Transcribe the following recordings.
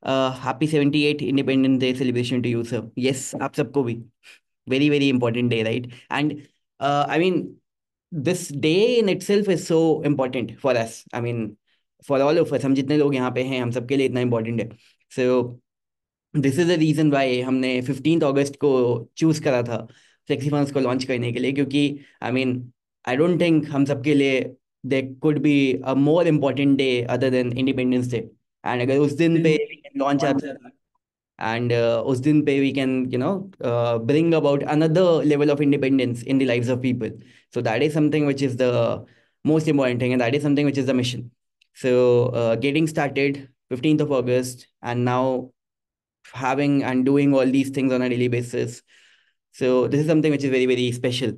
Happy 78 independence day celebration to you sir. Yes, आप सबको भी very very important day, right? And I mean, this day in itself is so important for us. I mean, for all of us, हम जितने लोग यहाँ पे हैं, हम सबके लिए इतना important है. So this is the reason why हमने 15 अगस्त को चूज करा था फ्लेक्सीफंड्स को लॉन्च करने के लिए, क्योंकि I mean I don't think हम सबके लिए there could be a more important day other than independence day. And अगर उस दिन पे वी कैन लॉन्च and उस दिन पे we can bring about another level of independence in the lives of people. So that is something which is the most important thing, and that is something which is the mission. So getting started 15th of August, and now having and doing all these things on a daily basis. So this is something which is very, very special.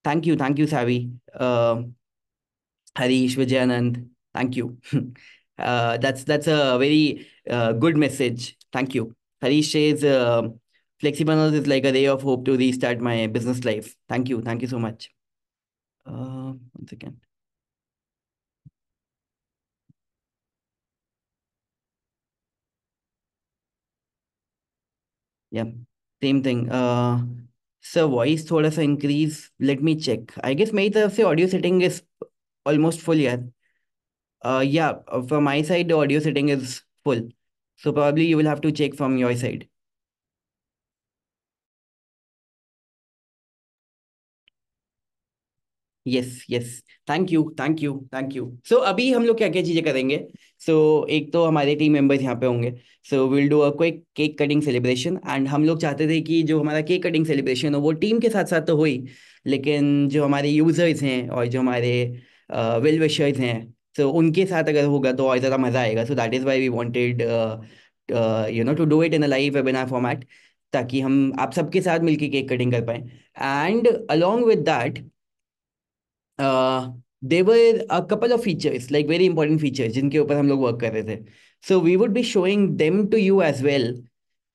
Thank you, Savi, Harish, Vijayanand. Thank you. That's a very good message. Thank you. Harish says, FlexiFunnels is like a ray of hope to restart my business life. Thank you so much. One second. Yeah, same thing. So voice थोड़ा सा increase. Let me check. I guess मेरी तरफ से audio setting is almost full यार. Yeah, from my side the audio setting is full. So probably you will have to check from your side. Yes yes. Thank you. So अभी हम लोग क्या क्या चीज़ें करेंगे. सो एक तो हमारे टीम मेंबर्स यहाँ पे होंगे. So will do a quick cake cutting celebration. And हम लोग चाहते थे कि जो हमारा केक कटिंग सेलिब्रेशन हो वो टीम के साथ साथ तो हुई, लेकिन जो हमारे यूजर्स हैं और जो हमारे वेल विशर्स हैं, तो उनके साथ अगर होगा तो और ज़्यादा मज़ा आएगा. So that is why we wanted to do it in a live webinar format, ताकि हम आप सबके साथ मिलके केक कटिंग कर पाएँ. And along with that, there were a couple of features, like very important features, जिनके ऊपर हम लोग वर्क कर रहे थे. So we would be showing them to you as well.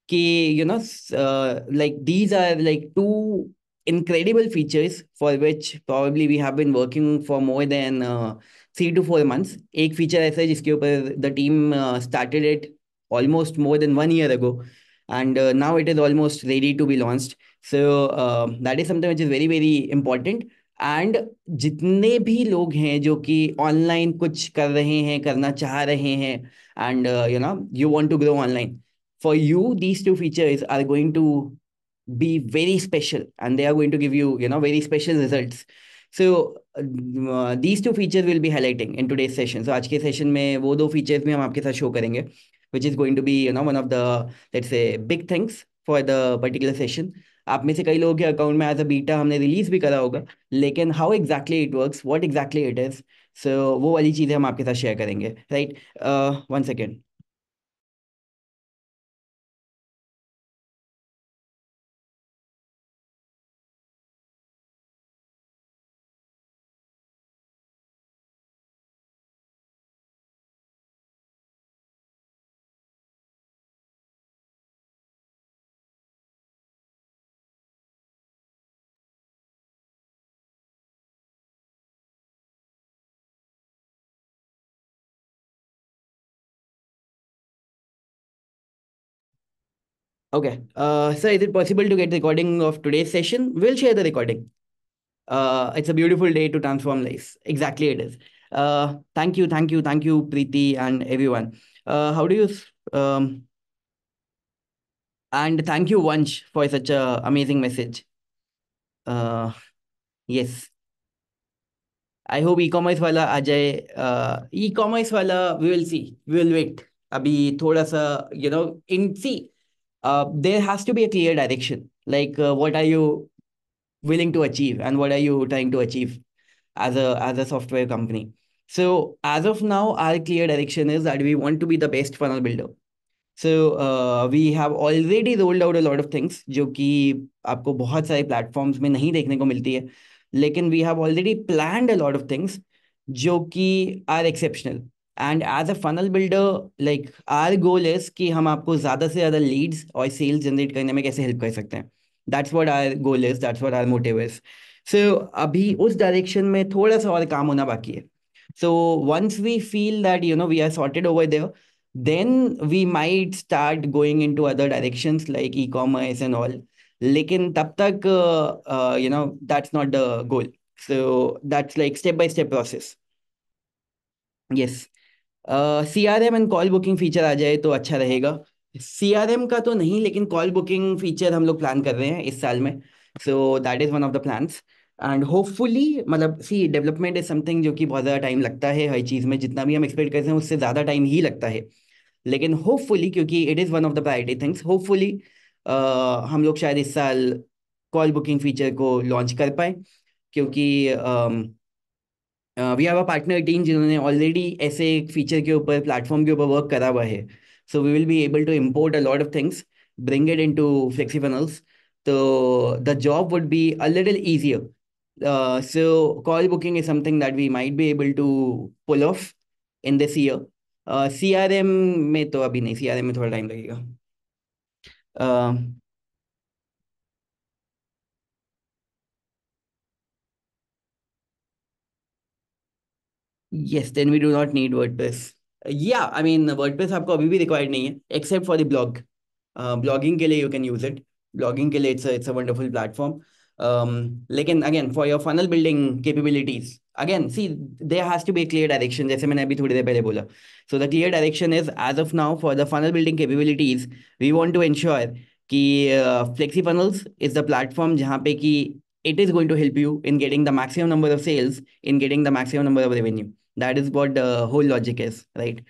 कि like these are like two incredible features for which probably we have been working for more than 3 to 4 months. एक feature ऐसा है जिसके ऊपर the team started it almost more than 1 year ago, and now it is almost ready to be launched. So that is something which is very very important. And जितने भी लोग हैं जो कि ऑनलाइन कुछ कर रहे हैं, करना चाह रहे हैं, and you want to grow online, for you these two features are going to be very special, and they are going to give you very special results. So these two features will be highlighting in today's session. So आज के session में वो दो features भी हम आपके साथ show करेंगे, which is going to be one of the, let's say, big things for the particular session. आप में से कई लोगों के अकाउंट में एज अ बीटा हमने रिलीज भी करा होगा, लेकिन how exactly it works, what exactly it is, so वो वाली चीज़ें हम आपके साथ शेयर करेंगे, right? One second. Okay. Sir, is it possible to get the recording of today's session? We'll share the recording. It's a beautiful day to transform lives. Exactly, it is. Thank you, Preeti and everyone. How do you? And thank you, Vansh, for such a amazing message. Uh, yes. I hope e commerce वाला आ जाए. E commerce वाला we will see, we will wait. अभी थोड़ा सा इन सी, there has to be a clear direction, like what are you willing to achieve and what are you trying to achieve as a software company. So as of now our clear direction is that we want to be the best funnel builder. So we have already rolled out a lot of things जो कि आपको बहुत सारे platforms में नहीं देखने को मिलती है, लेकिन we have already planned a lot of things जो कि are exceptional. And as a funnel builder, like our goal is कि हम आपको ज़्यादा से ज़्यादा leads और sales generate करने में कैसे help कर सकते हैं. That's what our goal is, that's what our motive is. So अभी उस डायरेक्शन में थोड़ा सा और काम होना बाकी है. So once we feel that we are sorted over there, then we might start going into other directions like e-commerce and all. लेकिन तब तक that's not the goal. So that's like step by step process. Yes. CRM and call booking feature आ जाए तो अच्छा रहेगा. CRM का तो नहीं, लेकिन कॉल बुकिंग फीचर हम लोग प्लान कर रहे हैं इस साल में. सो that is one of the plans. And hopefully, मतलब सी, डेवलपमेंट इज समथिंग जो कि बहुत ज़्यादा टाइम लगता है हर चीज़ में. जितना भी हम एक्सपेक्ट करते हैं उससे ज़्यादा टाइम ही लगता है. लेकिन होपफुली, क्योंकि it is one of the priority things, hopefully हम लोग शायद इस साल कॉल बुकिंग फीचर को लॉन्च कर पाए. क्योंकि we have a partner team जिन्होंने ऑलरेडी ऐसे एक फीचर के ऊपर, प्लेटफॉर्म के ऊपर वर्क करा हुआ है. So we will be able to import a lot of things, bring it into FlexiFunnels. So the job would be a little easier. So call booking is something that we might be able to pull off in this year. CRM में तो अभी नहीं, CRM में थोड़ा time लगेगा. uh, yes, then we do not need WordPress. Yeah, I mean WordPress आपको अभी भी रिक्वायर्ड नहीं है, except for the blog. Blogging के लिए you can use it. Blogging के लिए it's a wonderful platform. लेकिन again, for your funnel building capabilities, again, see, there has to be a clear direction, जैसे मैंने अभी थोड़ी देर पहले बोला. So the clear direction is, as of now, for the funnel building capabilities, we want to ensure कि FlexiFunnels is the platform जहाँ पे कि it is going to help you in getting the maximum number of sales, in getting the maximum number of revenue. That is what the whole logic is, right?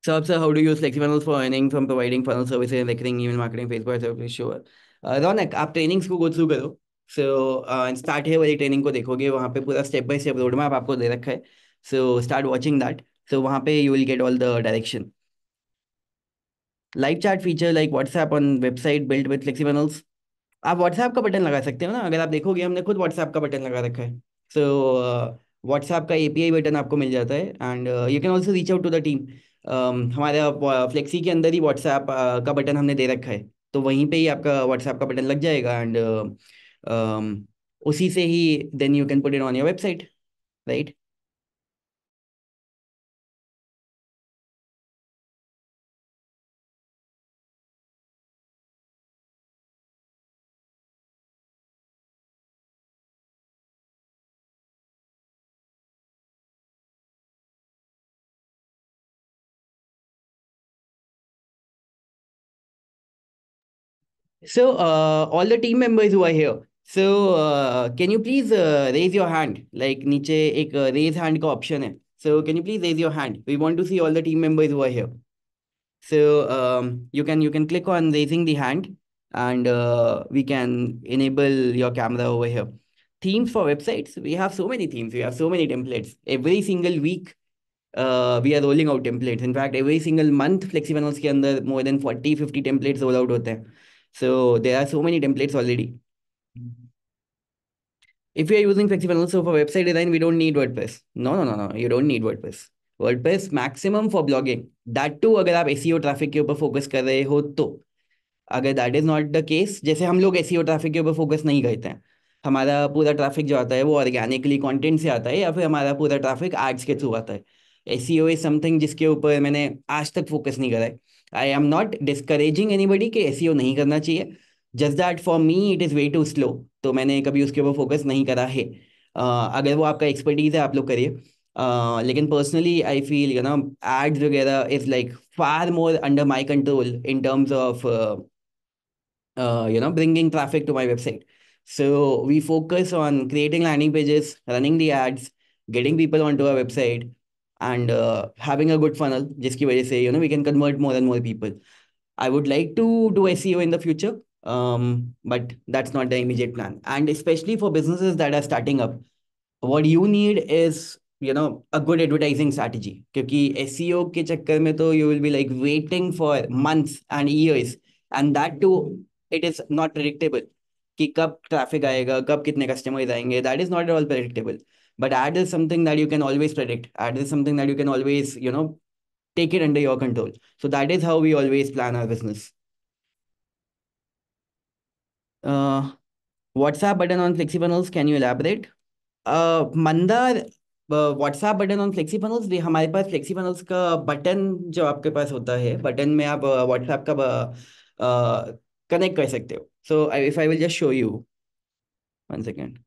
So, sir, how do you use FlexiFunnels for earning from providing funnel services, recurring email marketing, Facebook service? Sure. रौनक, आप trainings को go through करो. So start है वाली training को देखोगे, वहाँ पे पूरा step by step road map आपको दे रखा है. So start watching that. So वहाँ पे you will get all the direction. Live chat feature like WhatsApp on website built with FlexiFunnels. आप व्हाट्सएप का बटन लगा सकते हो ना. अगर आप देखोगे, हमने खुद व्हाट्सएप का बटन लगा रखा है. सो व्हाट्सएप का API बटन आपको मिल जाता है. And you can also reach out to the team. हमारे फ्लेक्सी के अंदर ही व्हाट्सएप का बटन हमने दे रखा है. तो वहीं पे ही आपका व्हाट्सएप का बटन लग जाएगा. एंड उसी से ही then you can put it on your website, right. So, all the team members who are here, so can you please raise your hand? Like नीचे एक raise hand का option है. So can you please raise your hand? We want to see all the team members who are here. So you can click on raising the hand, and we can enable your camera over here. Themes for websites. We have so many themes. We have so many templates. Every single week, we are rolling out templates. In fact, every single month, FlexiFunnels के अंदर more than 40-50 templates roll out होते हैं. So there are so many templates already. If you are using FlexiFunnels for website design, we don't need WordPress. No, no, no, no. You don't need WordPress. WordPress maximum for blogging. That too, अगर आप SEO traffic के ऊपर focus कर रहे हो तो. अगर that is not the case, जैसे हम लोग एसईओ ट्रैफिक के ऊपर फोकस नहीं करते हैं. हमारा पूरा ट्रैफिक जो आता है वो ऑर्गेनिकली कंटेंट से आता है, या फिर हमारा पूरा ट्रैफिक एड्स के थ्रू आता है. एसईओ इज समथिंग जिसके ऊपर मैंने आज तक फोकस नहीं करा है. I am not discouraging anybody कि एसईओ नहीं करना चाहिए. Just that for me it is way too slow. तो मैंने कभी उसके ऊपर फोकस नहीं करा है. अगर वो आपका एक्सपर्टीज है, आप लोग करिए. लेकिन पर्सनली आई फील एड्स वगैरह is like far more under my control in terms of bringing traffic to my website. So we focus on creating landing pages, running the ads, getting people onto our website, and having a good funnel. जिसकी वजह से we can convert more and more people. I would like to do SEO in the future, but that's not the immediate plan. And especially for businesses that are starting up, what you need is a good advertising strategy. क्योंकि SEO के चक्कर में तो you will be like waiting for months and years, and that too it is not predictable कि कब traffic आएगा, कब कितने customers आएंगे. That is not at all predictable. But ad is something that you can always predict. Ad is something that you can always take it under your control. So that is how we always plan our business. uh WhatsApp button on FlexiFunnels, can you elaborate? Mandar, WhatsApp button on FlexiFunnels, हमारे पास FlexiFunnels का button जो आपके पास होता है, button में आप WhatsApp का कनेक्ट कर सकते हो. So if I will just show you, one second.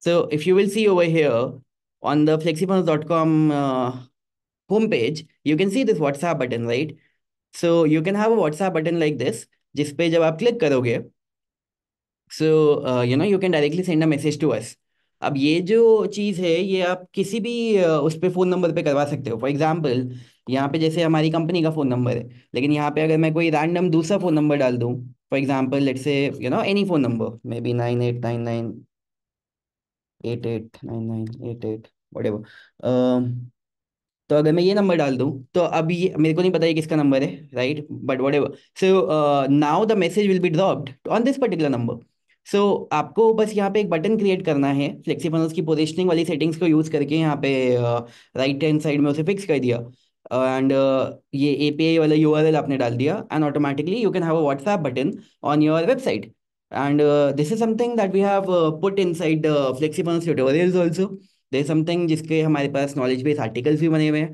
So if you will see over here on the flexifunnels.com homepage, you can see this WhatsApp button, right? So you can have a WhatsApp button like this, जिस पे जब आप click करोगे, so you can directly send a message to us. अब ये जो चीज़ है, ये आप किसी भी उस पे फ़ोन नंबर पे करवा सकते हो. फॉर एग्जांपल, यहाँ पे जैसे हमारी कंपनी का फ़ोन नंबर है, लेकिन यहाँ पे अगर मैं कोई रैंडम दूसरा फ़ोन नंबर डाल दूँ, for example let's say any phone number, may be 9899889988 whatever. तो अगर मैं ये नंबर डाल दूं, तो अब ये मेरे को नहीं पता ये किसका नंबर है, right, but whatever. So now the message will be dropped on this particular number. So आपको बस यहाँ पे एक बटन क्रिएट करना है, फ्लेक्सीफनल्स की पोजिशनिंग वाली सेटिंग्स को यूज करके यहाँ पे राइट हैंड साइड में उसे फिक्स कर दिया, एंड ये एपीआई वाला यूआरएल आपने डाल दिया, and automatically you can have a WhatsApp button on your website. And this is something that we have put inside the FlexiFunnels tutorials also. There's something जिसके हमारे पास knowledge based articles भी बने हुए हैं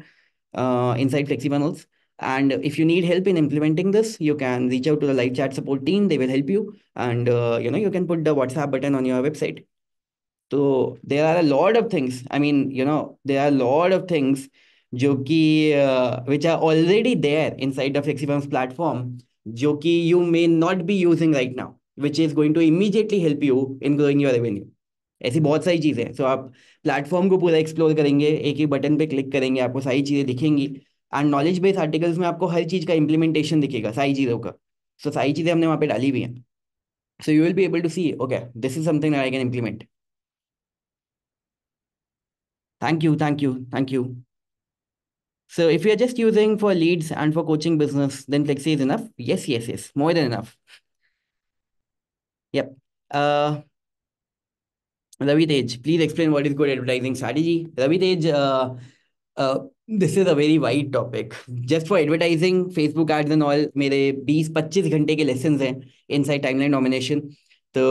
inside FlexiFunnels. And if you need help in implementing this, you can reach out to the live chat support team. They will help you, and you can put the WhatsApp button on your website. So there are a lot of things. I mean, there are a lot of things जो कि which are already there inside the FlexiFunnels platform, जो कि you may not be using right now, which is going to immediately help you in growing your revenue. ऐसी बहुत सारी चीज़ें हैं. सो आप प्लेटफॉर्म को पूरा एक्सप्लोर करेंगे, एक ही बटन पे क्लिक करेंगे, आपको सारी चीज़ें दिखेंगी, एंड नॉलेज बेस्ड आर्टिकल्स में आपको हर चीज़ का इम्प्लीमेंटेशन दिखेगा, सारी चीज़ों का. सो सारी चीज़ें हमने वहाँ पे डाली हुई हैं. So you will be able to see, okay, this is something that I can implement. Thank you, thank you, thank you. So if you're just using for leads and for coaching business, then Flexi is enough. Yes, yes, yes, more than enough. Yep. Ravi Tej, please explain what is good advertising strategy. Ravi Tej, this is a very wide topic. Just for advertising, Facebook ads and all, मेरे 20-25 घंटे के lessons हैं inside timeline domination. तो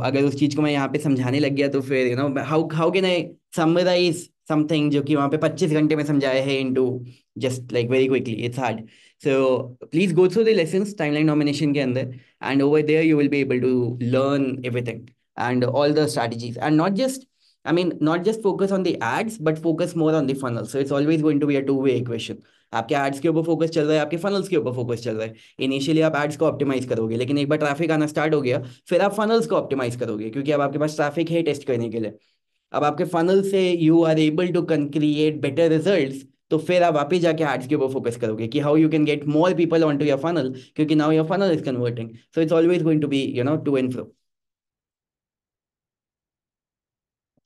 अगर उस चीज को मैं यहाँ पे समझाने लग गया, तो फिर how can I summarize something जो कि वहाँ पे 25 घंटे में समझाया है into just like very quickly? It's hard. So please go through the lessons timeline domination के अंदर, and over there you will be able to learn everything and all the strategies, and not just focus on the ads, but focus more on the funnel. So it's always going to be a two-way equation. आपके ads के ऊपर focus चल रहा है, आपके funnels के ऊपर focus चल रहा है. इनिशियली आप एड्स को ऑप्टिमाइज करोगे, लेकिन एक बार ट्रैफिक आना स्टार्ट हो गया, फिर आप फनल्स को ऑप्टिमाइज करोगे, क्योंकि अब आपके पास ट्रैफिक है टेस्ट करने के लिए. अब आपके फनल से you are able to create better results, तो फिर आप वापस जाके एड्स के ऊपर फोकस करोगे कि how you can get more people on to your funnel, क्योंकि now your funnel is converting. So it's always going to be to and fro.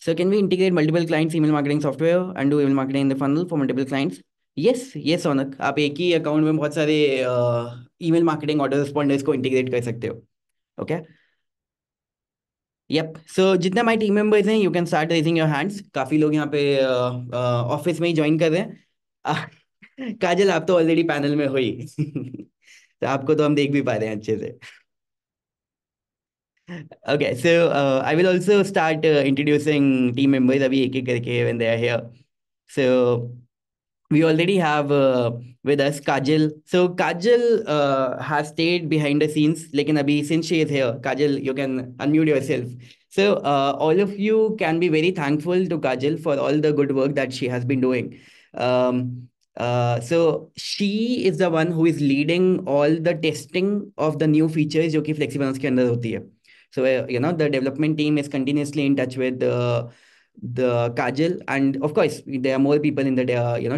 So can we integrate multiple clients email marketing software and do email marketing in the funnel for multiple clients? Yes, yes, Shaunak, आप एक ही account में बहुत सारे email marketing auto responders को integrate कर सकते हो. Okay. Yup. सो जितने हमारे टीम मेंबर्स हैं, you can start raising your hands. काफी लोग यहाँ पे ऑफिस में ही ज्वाइन कर रहे हैं. काजल, आप तो ऑलरेडी पैनल में हुई. तो आपको तो हम देख भी पा रहे हैं अच्छे से. Okay, so I will also start introducing team members अभी एक एक करके when they are here. So we already have with us Kajal. So Kajal has stayed behind the scenes, लेकिन अभी since she is here, Kajal, you can unmute yourself. So all of you can be very thankful to Kajal for all the good work that she has been doing. So she is the one who is leading all the testing of the new features जो कि FlexiFunnels के अंदर होती है. So the development team is continuously in touch with the Kajal, and of course there are more people in the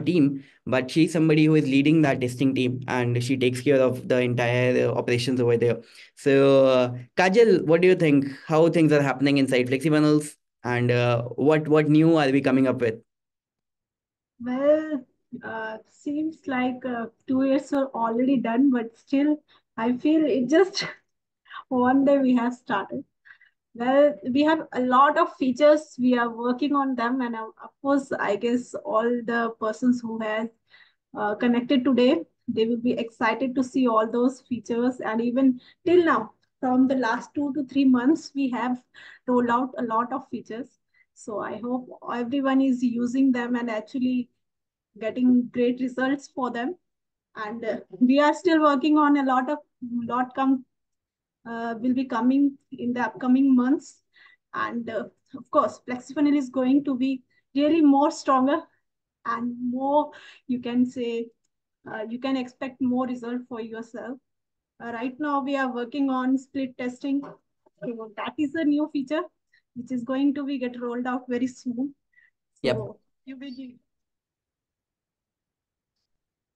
team, but she's somebody who is leading that testing team, and she takes care of the entire operations over there. So Kajal, what do you think? How things are happening inside FlexiFunnels, and what new are we coming up with? Well, seems like 2 years are already done, but still, I feel it just one day we have started. Well, we have a lot of features. We are working on them, and of course, I guess all the persons who have connected today they will be excited to see all those features. And even till now, from the last 2 to 3 months, we have rolled out a lot of features. So I hope everyone is using them and actually getting great results for them. And we are still working on a lot come will be coming in the upcoming months. And of course, FlexiFunnel is going to be really more stronger and more, you can say, you can expect more result for yourself. Right now, we are working on split testing. So that is a new feature which is going to be get rolled out very soon. Yep. So you will be.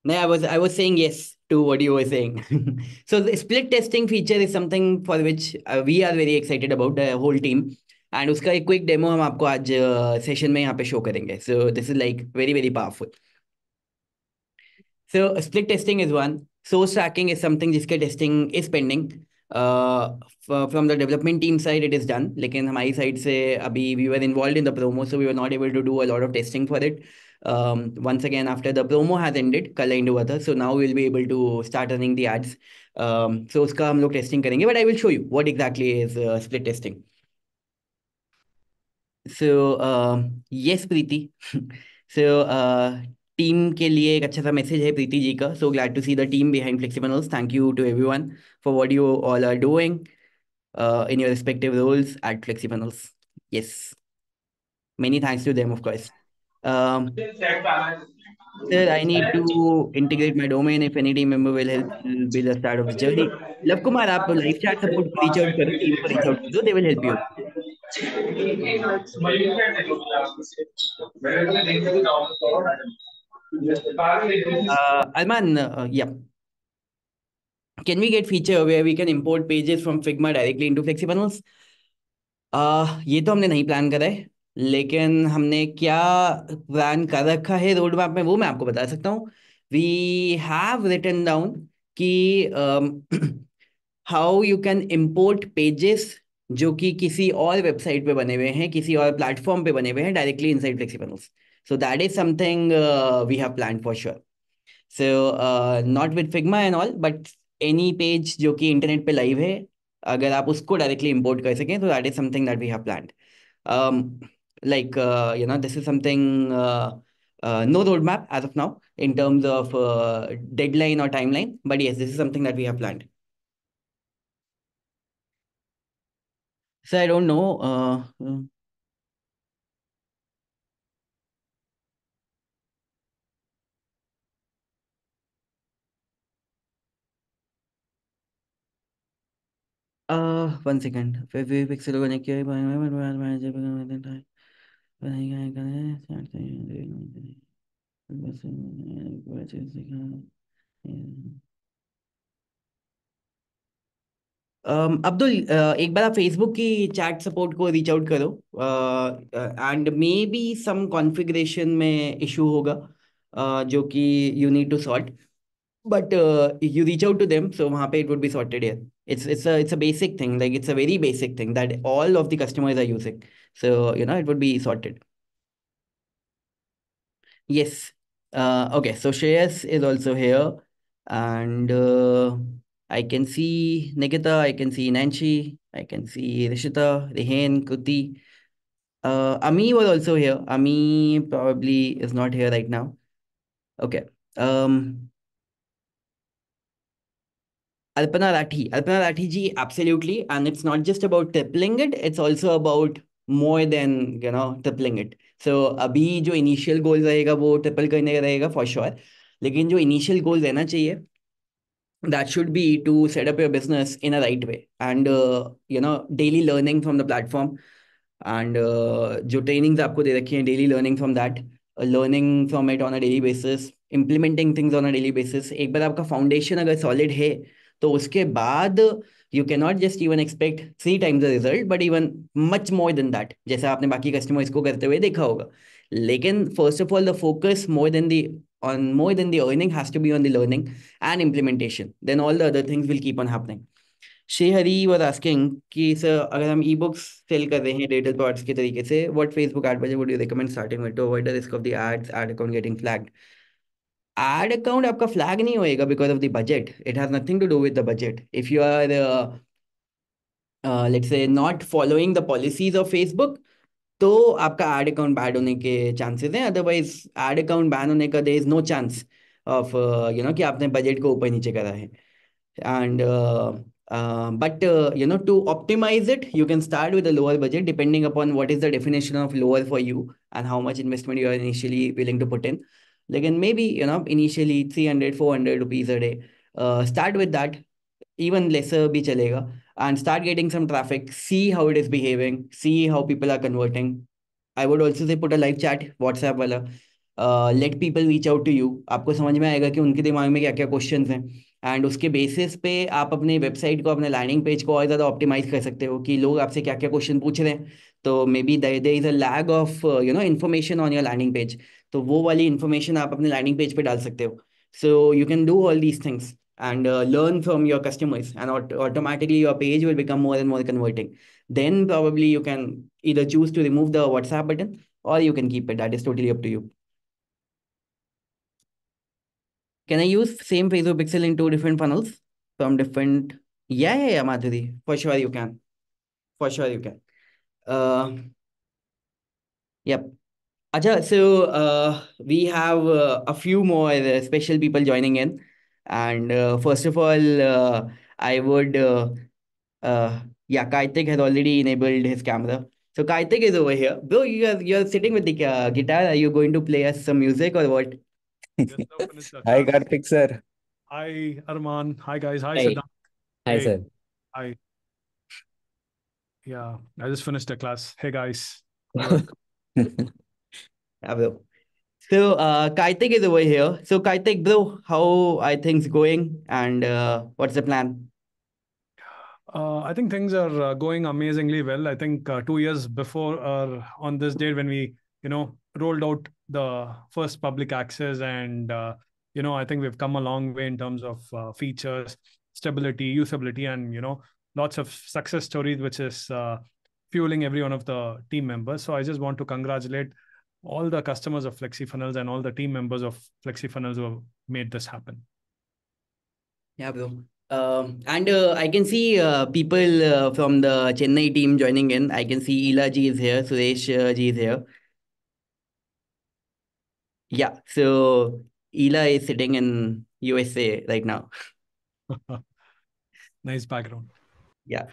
No, I was saying yes to what you were saying. So the split testing feature is something for which we are very excited about the whole team. And उसका एक quick demo हम आपको आज session में यहाँ पे show करेंगे. So this is like very very powerful. So split testing is one. Source tracking is something जिसके testing is pending. From the development team side, it is done. लेकिन हमारी side से अभी we were involved in the promo, so we were not able to do a lot of testing for it. Once again, after the promo has ended, कल end हुआ था, so now we'll be able to start running the ads. So उसका हम लोग testing करेंगे, but I will show you what exactly is split testing. So yes, Preeti. So team के लिए एक अच्छा सा मैसेज है प्रीति जी का. So glad to see the team behind FlexiFunnels. Thank you to everyone for what you all are doing in your respective roles at FlexiFunnels. Yes, many thanks to them, of course. Sir, I need to integrate my domain. If any team member will help, will be the start of the journey. Love Kumar, आप live chat support को reach out करो, team को reach out करो, they will help you. Arman, yeah. Can we get feature where we can import pages from Figma directly into FlexiFunnels? ये तो हमने नहीं plan करा है, लेकिन हमने क्या प्लान कर रखा है रोड मैप में वो मैं आपको बता सकता हूँ. वी हैव रिटन डाउन कि how you can import pages जो कि किसी और वेबसाइट पे बने हुए हैं, किसी और प्लेटफॉर्म पे बने हुए हैं, directly inside FlexiFunnels. So that is something we have plan for sure. So not with Figma and all, but any page जो कि इंटरनेट पे लाइव है, अगर आप उसको डायरेक्टली इंपोर्ट कर सकें, तो that is something that we have planned. Like this is something, no roadmap as of now in terms of deadline or timeline, but yes, this is something that we have planned. So I don't know. One second. Pixel connect किया है. अब्दुल, एक बार आप Facebook की chat support को reach out करो. And maybe some configuration में issue होगा, जो कि you need to sort. But you reach out to them, so वहाँ पे it would be sorted here. It's a basic thing, like it's a very basic thing that all of the customers are using, so it would be sorted. Yes. Okay, so Shreyas is also here, and I can see Nikita, I can see Nancy, I can see Rishita, Rehan, Kruti. Ami was also here. Ami probably is not here right now. Okay. Um, Alpana Rathi ji, absolutely. And it's not just about tripling it, it's also about more than, tripling it. So अभी जो initial goals रहेगा वो triple करने का रहेगा for sure. लेकिन जो initial goal रहना चाहिए, that should be to set up your business in a right way, and daily learning from the platform, and जो trainings आपको दे रखी हैं, daily learning from that, learning from it on a daily basis, implementing things on a daily basis. एक बार आपका foundation अगर solid है, तो उसके बाद you cannot just even expect 3 times the result, but even much more than that, जैसा आपने बाकी customers को करते हुए देखा होगा. लेकिन first of all, the focus more than the earning has to be on the learning and implementation. Then all the other things will keep on happening. Shehari was asking कि सर, अगर हम e-books cell कर रहे हैं digital products के तरीके से, what Facebook ad budget would you recommend starting with to avoid the risk of the ad account getting flagged? ad account आपका flag नहीं होएगा because of the budget. It has nothing to do with the budget. If you are let's say not following the policies of Facebook, तो आपका ad account ban होने के chances हैं. Otherwise ad account ban होने का there is no chance of कि आपने budget को ऊपर नीचे करा है. And but to optimize it, you can start with a lower budget depending upon what is the definition of lower for you and how much investment you are initially willing to put in. Like, and maybe initially 300 400 rupees a day. Start with that. Even lesser bhi chalega, and start getting some traffic, see how it is behaving, see how people are converting. I would also say put a live chat WhatsApp वाला. Let people reach out to you. आपको समझ में आएगा कि उनके दिमाग में क्या क्या क्वेश्चंस हैं, एंड उसके बेसिस पे आप अपने वेबसाइट को, अपने लैंडिंग पेज को और ज़्यादा ऑप्टिमाइज कर सकते हो कि लोग आपसे क्या क्या क्वेश्चन पूछ रहे हैं. तो maybe there is a lag of information on your landing page. तो वो वाली इन्फॉर्मेशन आप अपने लैंडिंग पेज पे डाल सकते हो. सो you can do all these things and learn from your customers, and automatically your page will become more and more converting. Then probably you can either choose to remove the WhatsApp button, or you can keep it. That is totally up to you. Can I use same Facebook pixel in two different funnels from different? Yeah, Madhuri, for sure you can. For sure you can. Yep. Acha, so we have a few more special people joining in. And first of all, I would, yeah, Karthik has already enabled his camera. So Karthik is over here. Bro, you're sitting with the guitar. Are you going to play us some music or what? Just now finished the Hi, class. Karthik sir. Hi, Arman. Hi, guys. Hi, Hi. Siddharth. Hi, Hey, sir. hi. Yeah, I just finished the class. Hey, guys. Hello. Yeah, bro. So Karthik is over here. So Karthik, bro, how are things going, and what's the plan? I think things are going amazingly well. I think 2 years before, on this date, when we, rolled out the first public access, and I think we've come a long way in terms of features, stability, usability, and lots of success stories, which is fueling every one of the team members. So I just want to congratulate all the customers of FlexiFunnels and all the team members of FlexiFunnels who have made this happen. Yeah, bro. And I can see people from the Chennai team joining in. I can see Ila ji is here, Suresh ji is here. Yeah, so Ila is sitting in USA right now. Nice background. Yeah.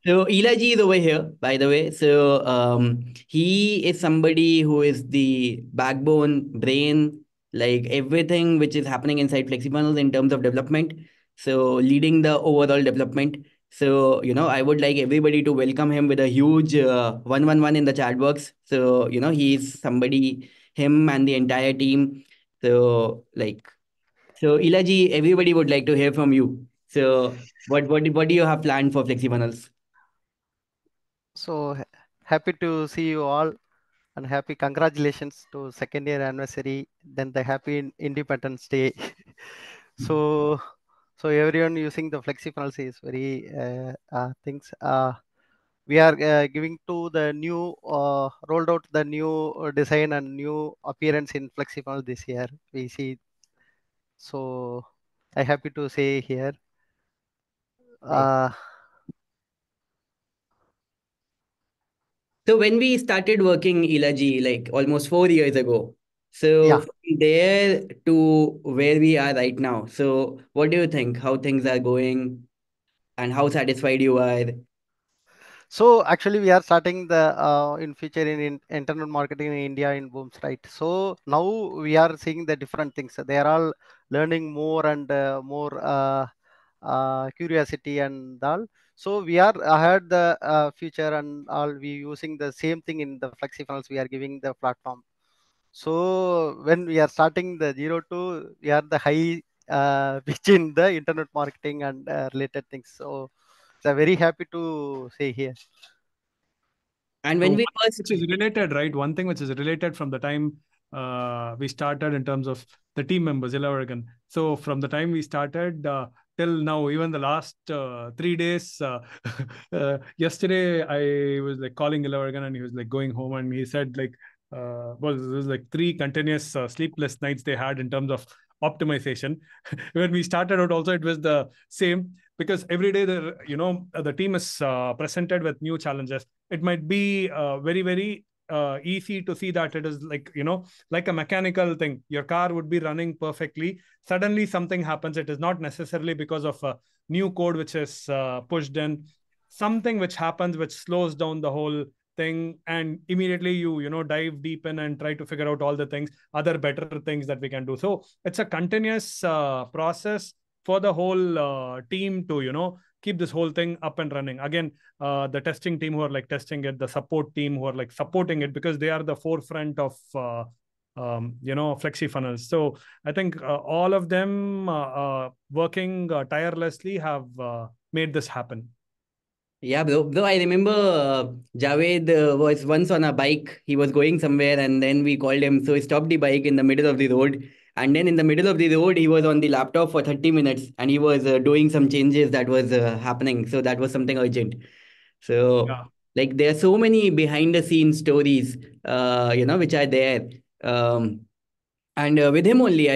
So Elaji is over here, by the way. So he is somebody who is the backbone, brain, like everything which is happening inside FlexiFunnels in terms of development. So leading the overall development. So I would like everybody to welcome him with a huge 111 in the chat box. So he's somebody, him and the entire team. So Ilaji, everybody would like to hear from you. So what do you have planned for FlexiFunnels? So happy to see you all, and happy congratulations to second year anniversary, then the happy Independence Day. so everyone using the FlexiFunnels is very things. We are giving to the new rolled out the new design and new appearance in FlexiFunnels this year. We see. So I happy to say here. Right. So when we started working Ilaji, like almost 4 years ago, so Yeah. from there to where we are right now, so what do you think? How things are going, and how satisfied you are? So actually, we are starting the in future in internet marketing in India in booms, right? So now we are seeing the different things. They are all learning more and more curiosity and all. So we are ahead the future and all. We using the same thing in the FlexiFunnels. We are giving the platform. So when we are starting the 0 to, we are the high pitch in the internet marketing and related things. So very happy to say here. And So when we one first, which is related, right? One thing which is related from the time we started in terms of the team members, Ilavargan. So from the time we started till now, even the last 3 days, yesterday I was like calling Ilavargan and he was like going home and he said like, well, this was like 3 continuous sleepless nights they had in terms of optimization. When we started out, also it was the same, because every day the team is presented with new challenges. It might be very easy to see that it is like, like a mechanical thing. Your car would be running perfectly. Suddenly something happens. It is not necessarily because of a new code which is pushed in. Something which happens which slows down the whole thing, and immediately you dive deep in and try to figure out all the things, other better things that we can do. So it's a continuous process for the whole team to keep this whole thing up and running. Again, the testing team who are like testing it, the support team who are like supporting it, because they are the forefront of FlexiFunnels. So I think all of them working tirelessly have made this happen. Yeah, bro. Though I remember Javed was once on a bike. He was going somewhere, and then we called him. So he stopped the bike in the middle of the road. And then in the middle of the road, he was on the laptop for 30 minutes, and he was doing some changes that was happening. So that was something urgent. So, Yeah. like, there are so many behind the scenes stories, which are there. And with him only,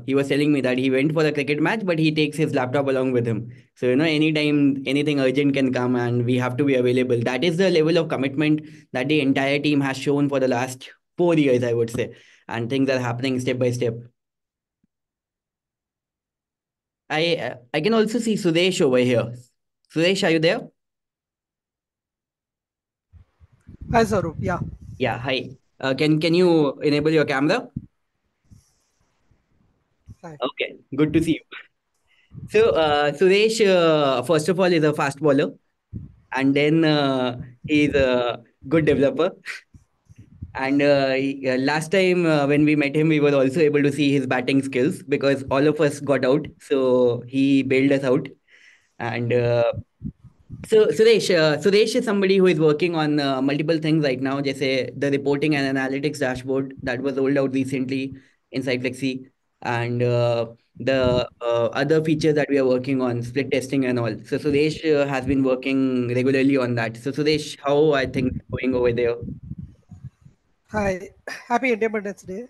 he was telling me that he went for a cricket match, but he takes his laptop along with him. So, anytime anything urgent can come and we have to be available. That is the level of commitment that the entire team has shown for the last 4 years, I would say. And things are happening step by step. I can also see Sudesh over here. Sudesh, are you there? Hi, Saurabh. Yeah. Yeah, hi. Can you enable your camera? Hi. Okay, good to see you. So, Suresh, first of all, is a fast bowler, and then he's a good developer. And last time when we met him, we were also able to see his batting skills because all of us got out. So he bailed us out. And so Suresh is somebody who is working on multiple things right now, just say the reporting and analytics dashboard that was rolled out recently inside Flexi, and the other features that we are working on, split testing and all. So Suresh has been working regularly on that. So Suresh, how are things going over there? Hi. Happy Independence Day.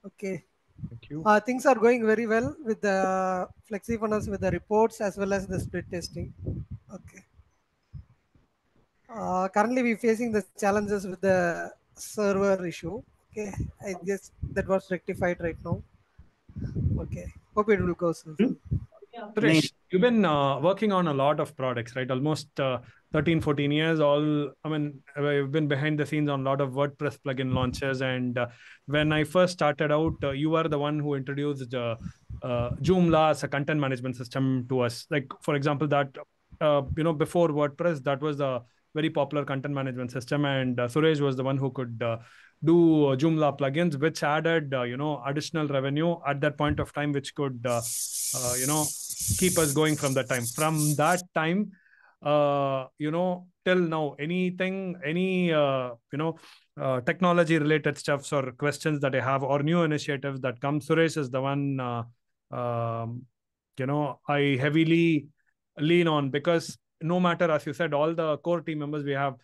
Okay. Thank you. Things are going very well with the FlexiFunnels, with the reports as well as the split testing. Okay. Currently, we're facing the challenges with the server issue. Okay. I guess that was rectified right now. Okay. Hope it will go soon. Hmm? Nice. Suresh, you've been working on a lot of products, right? Almost 13, 14 years. I've been behind the scenes on a lot of WordPress plugin launches. And when I first started out, you were the one who introduced Joomla as a content management system to us. Like, for example, that, before WordPress, that was a very popular content management system. And Suresh was the one who could do Joomla plugins, which added, additional revenue at that point of time, which could, keep us going from that time. From that time, till now, any technology related stuffs or questions that I have or new initiatives that come, Suresh is the one, I heavily lean on, because no matter, as you said, all the core team members we have,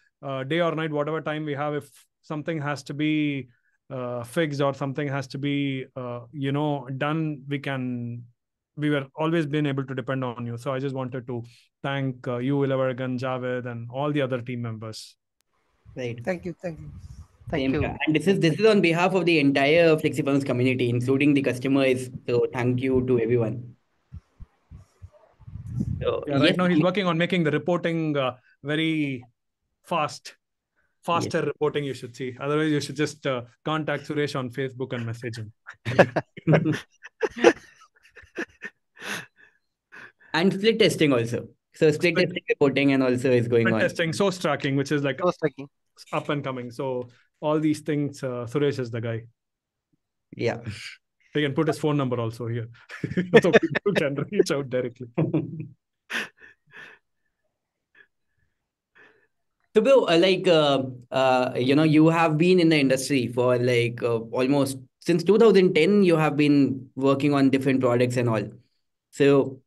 day or night, whatever time we have, if something has to be fixed or something has to be, done, we were always been able to depend on you. So I just wanted to thank you, Ilavargan, Javed, and all the other team members. Right. Thank you. Thank you. Thank Same you. here. And this is on behalf of the entire FlexiFunnels community, including the customers. So thank you to everyone. So Yeah, yes, right now he's working on making the reporting very faster reporting, you should see. Otherwise, you should just contact Suresh on Facebook and message him. and split testing also. So split testing reporting and also is going on. Testing, source tracking, which is like Source tracking. up and coming. So all these things, Suresh is the guy. Yeah. He can put his phone number also here, so people can reach out directly. So, Bill, you have been in the industry for almost since 2010. You have been working on different products and all. So,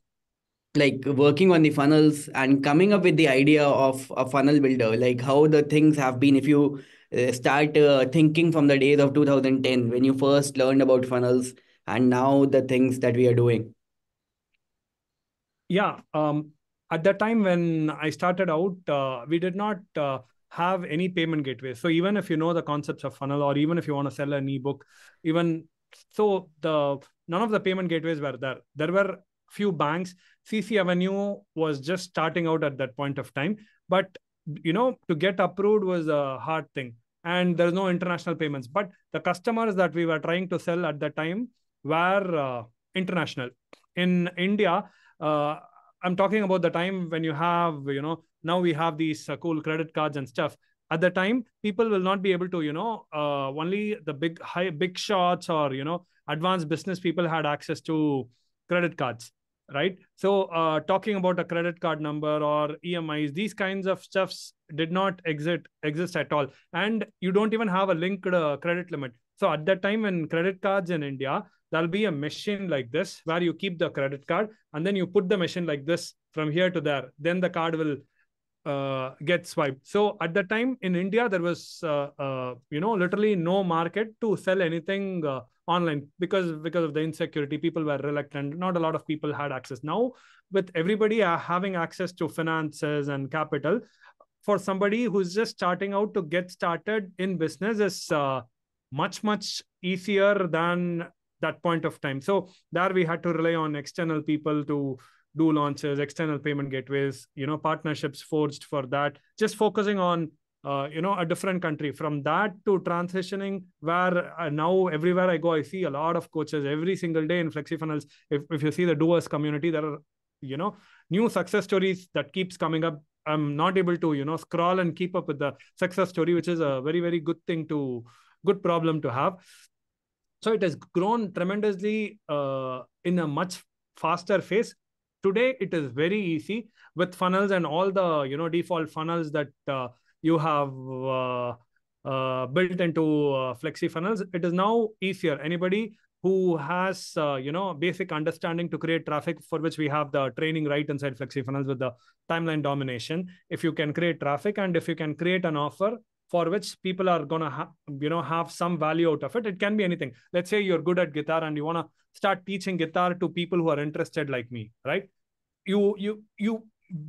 like working on the funnels and coming up with the idea of a funnel builder, like how the things have been. If you start thinking from the days of 2010 when you first learned about funnels and now the things that we are doing? Yeah. At that time when I started out, we did not have any payment gateway. So even if you know the concepts of funnel, or even if you want to sell an ebook, even so, none of the payment gateways were there. There were few banks. CC Avenue was just starting out at that point of time, but to get approved was a hard thing, and there's no international payments. But the customers that we were trying to sell at that time were international. In India, uh, I'm talking about the time when you have, now we have these cool credit cards and stuff. At the time, people will not be able to, only the big shots, or, advanced business people had access to credit cards, right? So talking about a credit card number or EMIs, these kinds of stuffs did not exist at all. And you don't even have a linked credit limit. So at that time, when credit cards in India, there'll be a machine like this where you keep the credit card, and then you put the machine like this from here to there. Then the card will get swiped. So at the time in India, there was literally no market to sell anything online, because of the insecurity. People were reluctant. Not a lot of people had access. Now, with everybody having access to finances and capital, for somebody who's just starting out, to get started in business is much easier than that point of time. So there we had to rely on external people to do launches, external payment gateways, partnerships forged for that, just focusing on a different country. From that to transitioning, where now everywhere I go, I see a lot of coaches every single day in FlexiFunnels. If you see the doers community, there are new success stories that keeps coming up. I'm not able to scroll and keep up with the success story, which is a very, very good problem to have. So it has grown tremendously in a much faster phase. Today, it is very easy with funnels and all the default funnels that you have built into FlexiFunnels. It is now easier. Anybody who has basic understanding to create traffic, for which we have the training right inside FlexiFunnels with the timeline domination. If you can create traffic, and if you can create an offer for which people are gonna have some value out of it. It can be anything. Let's say you're good at guitar and you want to start teaching guitar to people who are interested like me, right? You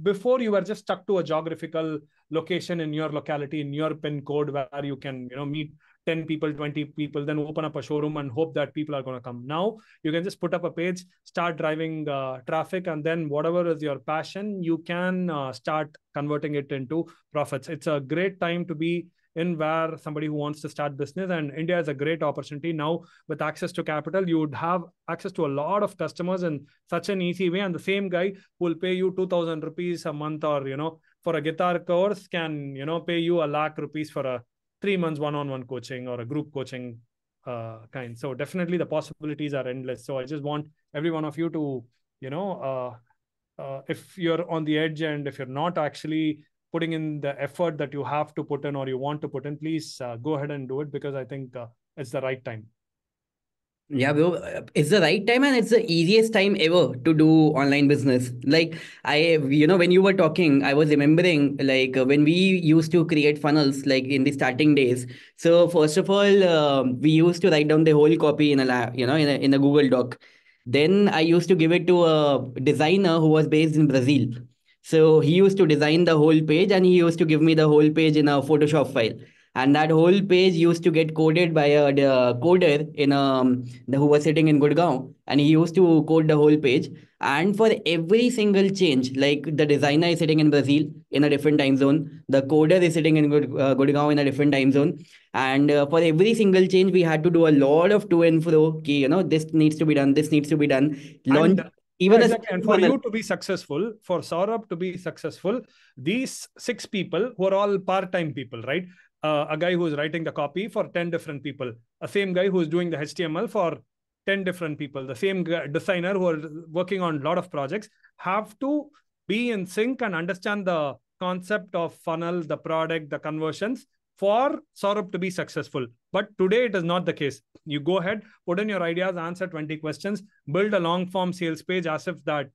before, you were just stuck to a geographical location in your locality, in your pin code, where you can meet 10 people, 20 people, then open up a showroom and hope that people are going to come. Now you can just put up a page, start driving traffic, and then whatever is your passion, you can start converting it into profits. It's a great time to be in, where somebody who wants to start business, and India is a great opportunity. Now with access to capital, you would have access to a lot of customers in such an easy way, and the same guy who will pay you 2,000 rupees a month, or for a guitar course, can pay you 1 lakh rupees for a 3 months one-on-one coaching or a group coaching kind. So definitely the possibilities are endless. So I just want every one of you to if you're on the edge, and if you're not actually putting in the effort that you have to put in, or you want to put in, please go ahead and do it, because I think it's the right time. Yeah, bro, it's the right time and it's the easiest time ever to do online business. Like when you were talking, I was remembering like when we used to create funnels, like in the starting days. So first of all, we used to write down the whole copy in a in a Google Doc. Then I used to give it to a designer who was based in Brazil. So he used to design the whole page and he used to give me the whole page in a Photoshop file. And that whole page used to get coded by a coder in who was sitting in Gurgaon, and he used to code the whole page. And for every single change, like the designer is sitting in Brazil in a different time zone, the coder is sitting in Gurgaon in a different time zone, and for every single change, we had to do a lot of to and fro. This needs to be done, this needs to be done. Launch And even exactly. a And for you to be successful, for Saurabh to be successful, these 6 people who are all part-time people, right? A guy who is writing the copy for 10 different people, a same guy who is doing the HTML for 10 different people, the same designer who are working on a lot of projects, have to be in sync and understand the concept of funnel, the product, the conversions, for Saurabh to be successful. But today it is not the case. You go ahead, put in your ideas, answer 20 questions, build a long form sales page as if that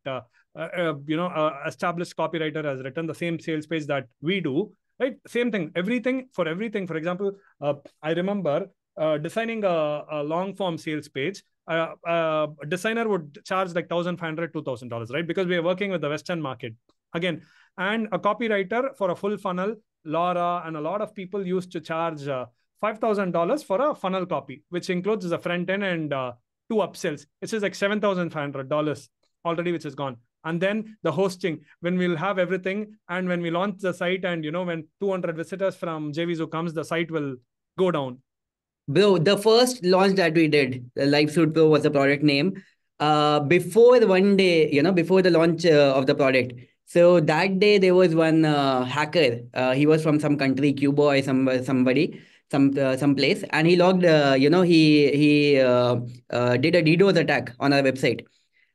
established copywriter has written the same sales page that we do. right? Same thing, everything. For example, I remember designing a long form sales page. A designer would charge like $1,500, $2,000, right? Because we are working with the Western market again. And a copywriter for a full funnel, Laura and a lot of people used to charge $5,000 for a funnel copy, which includes the front end and two upsells. It is like $7,500 already, which is gone. And then the hosting, when we'll have everything, and when we launch the site, and when 200 visitors from JVZoo comes, the site will go down. Bro, the first launch that we did, the LiveSuit Pro was the product name. Before one day, before the launch of the product. So that day there was one hacker. He was from some country, Cuba or somebody, some place, and he logged. He did a DDoS attack on our website.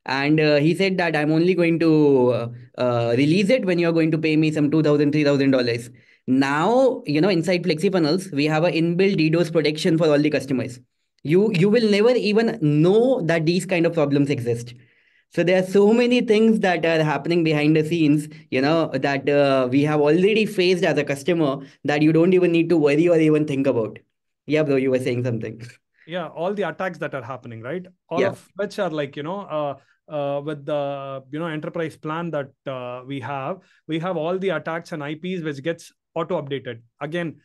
And he said that I'm only going to release it when you're going to pay me some $2,000, $3,000. Now, inside FlexiFunnels, we have an inbuilt DDoS protection for all the customers. You will never even know that these kind of problems exist. So there are so many things that are happening behind the scenes, that we have already faced as a customer that you don't even need to worry or even think about. Yeah, bro, you were saying something. Yeah, all the attacks that are happening, right? All Yeah. of which are like, with the enterprise plan that we have all the attacks and IPs which gets auto updated. Again,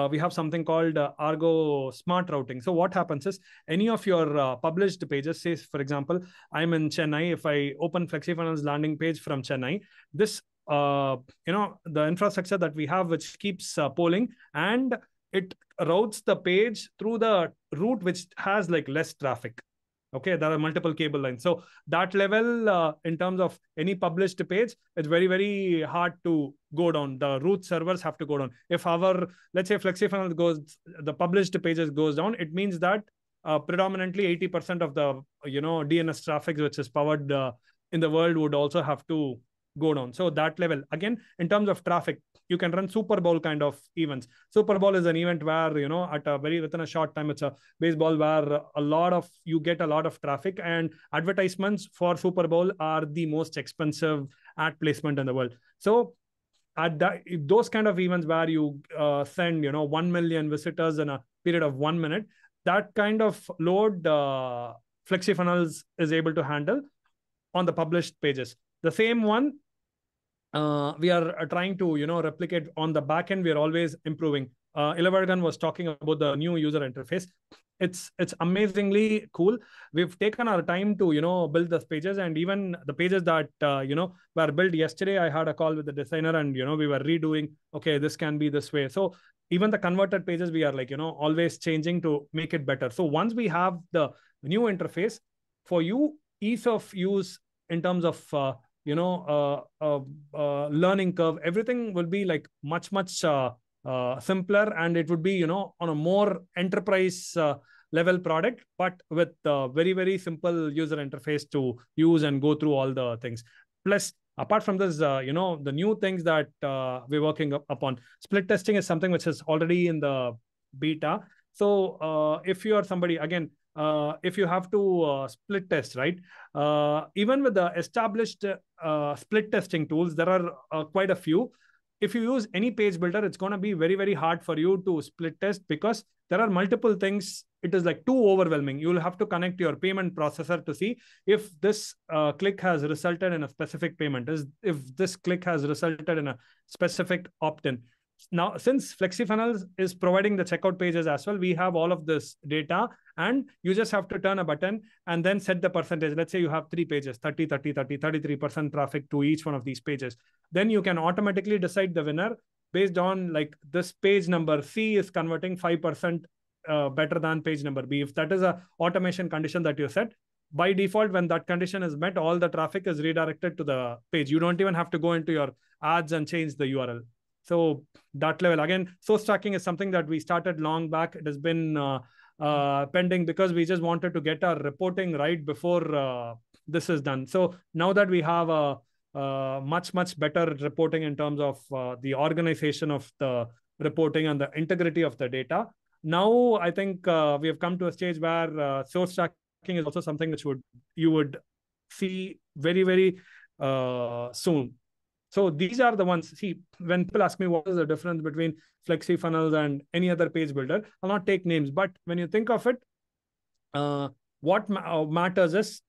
we have something called Argo smart routing. So what happens is, any of your published pages, say for example, I'm in Chennai. If I open FlexiFunnels landing page from Chennai, this the infrastructure that we have, which keeps polling, and it routes the page through the route which has like less traffic. Okay, there are multiple cable lines. So that level, in terms of any published page, it's very, very hard to go down. The root servers have to go down. If let's say FlexiFunnels goes, the published pages goes down, it means that predominantly 80% of the DNS traffic which is powered in the world would also have to go down. So that level, again, in terms of traffic, you can run Super Bowl kind of events. Super Bowl is an event where, within a short time, it's a baseball where you get a lot of traffic, and advertisements for Super Bowl are the most expensive ad placement in the world. So at those kind of events where you send 1 million visitors in a period of 1 minute, that kind of load FlexiFunnels is able to handle on the published pages. The same one we are trying to replicate on the back end. We are always improving. Ilavargan was talking about the new user interface. It's amazingly cool. We've taken our time to build the pages, and even the pages that were built yesterday, I had a call with the designer, and we were redoing. Okay, this can be this way. So even the converted pages, we are like always changing to make it better. So once we have the new interface, for you, ease of use in terms of learning curve, everything will be like much simpler, and it would be on a more enterprise level product, but with very, very simple user interface to use and go through all the things. Plus, apart from this, the new things that we're working upon, split testing is something which is already in the beta. So if you are somebody, again, if you have to split test, right? Even with the established split testing tools, there are quite a few. If you use any page builder, it's going to be very, very hard for you to split test, because there are multiple things. It is like too overwhelming. You will have to connect your payment processor to see if this click has resulted in a specific payment, if this click has resulted in a specific opt-in. Now, since FlexiFunnels is providing the checkout pages as well, we have all of this data, and you just have to turn a button and then set the percentage. Let's say you have 3 pages, 30, 30, 30, 33% traffic to each one of these pages. Then you can automatically decide the winner based on like this page number C is converting 5% better than page number B. If that is a automation condition that you set, by default, when that condition is met, all the traffic is redirected to the page. You don't even have to go into your ads and change the URL. So that level, again, source tracking is something that we started long back. It has been pending because we just wanted to get our reporting right before this is done. So now that we have a much better reporting in terms of the organization of the reporting and the integrity of the data, now I think we have come to a stage where source tracking is also something which you would see very, very soon. So these are the ones. See, when people ask me what is the difference between FlexiFunnels and any other page builder, I'll not take names, but when you think of it, what matters is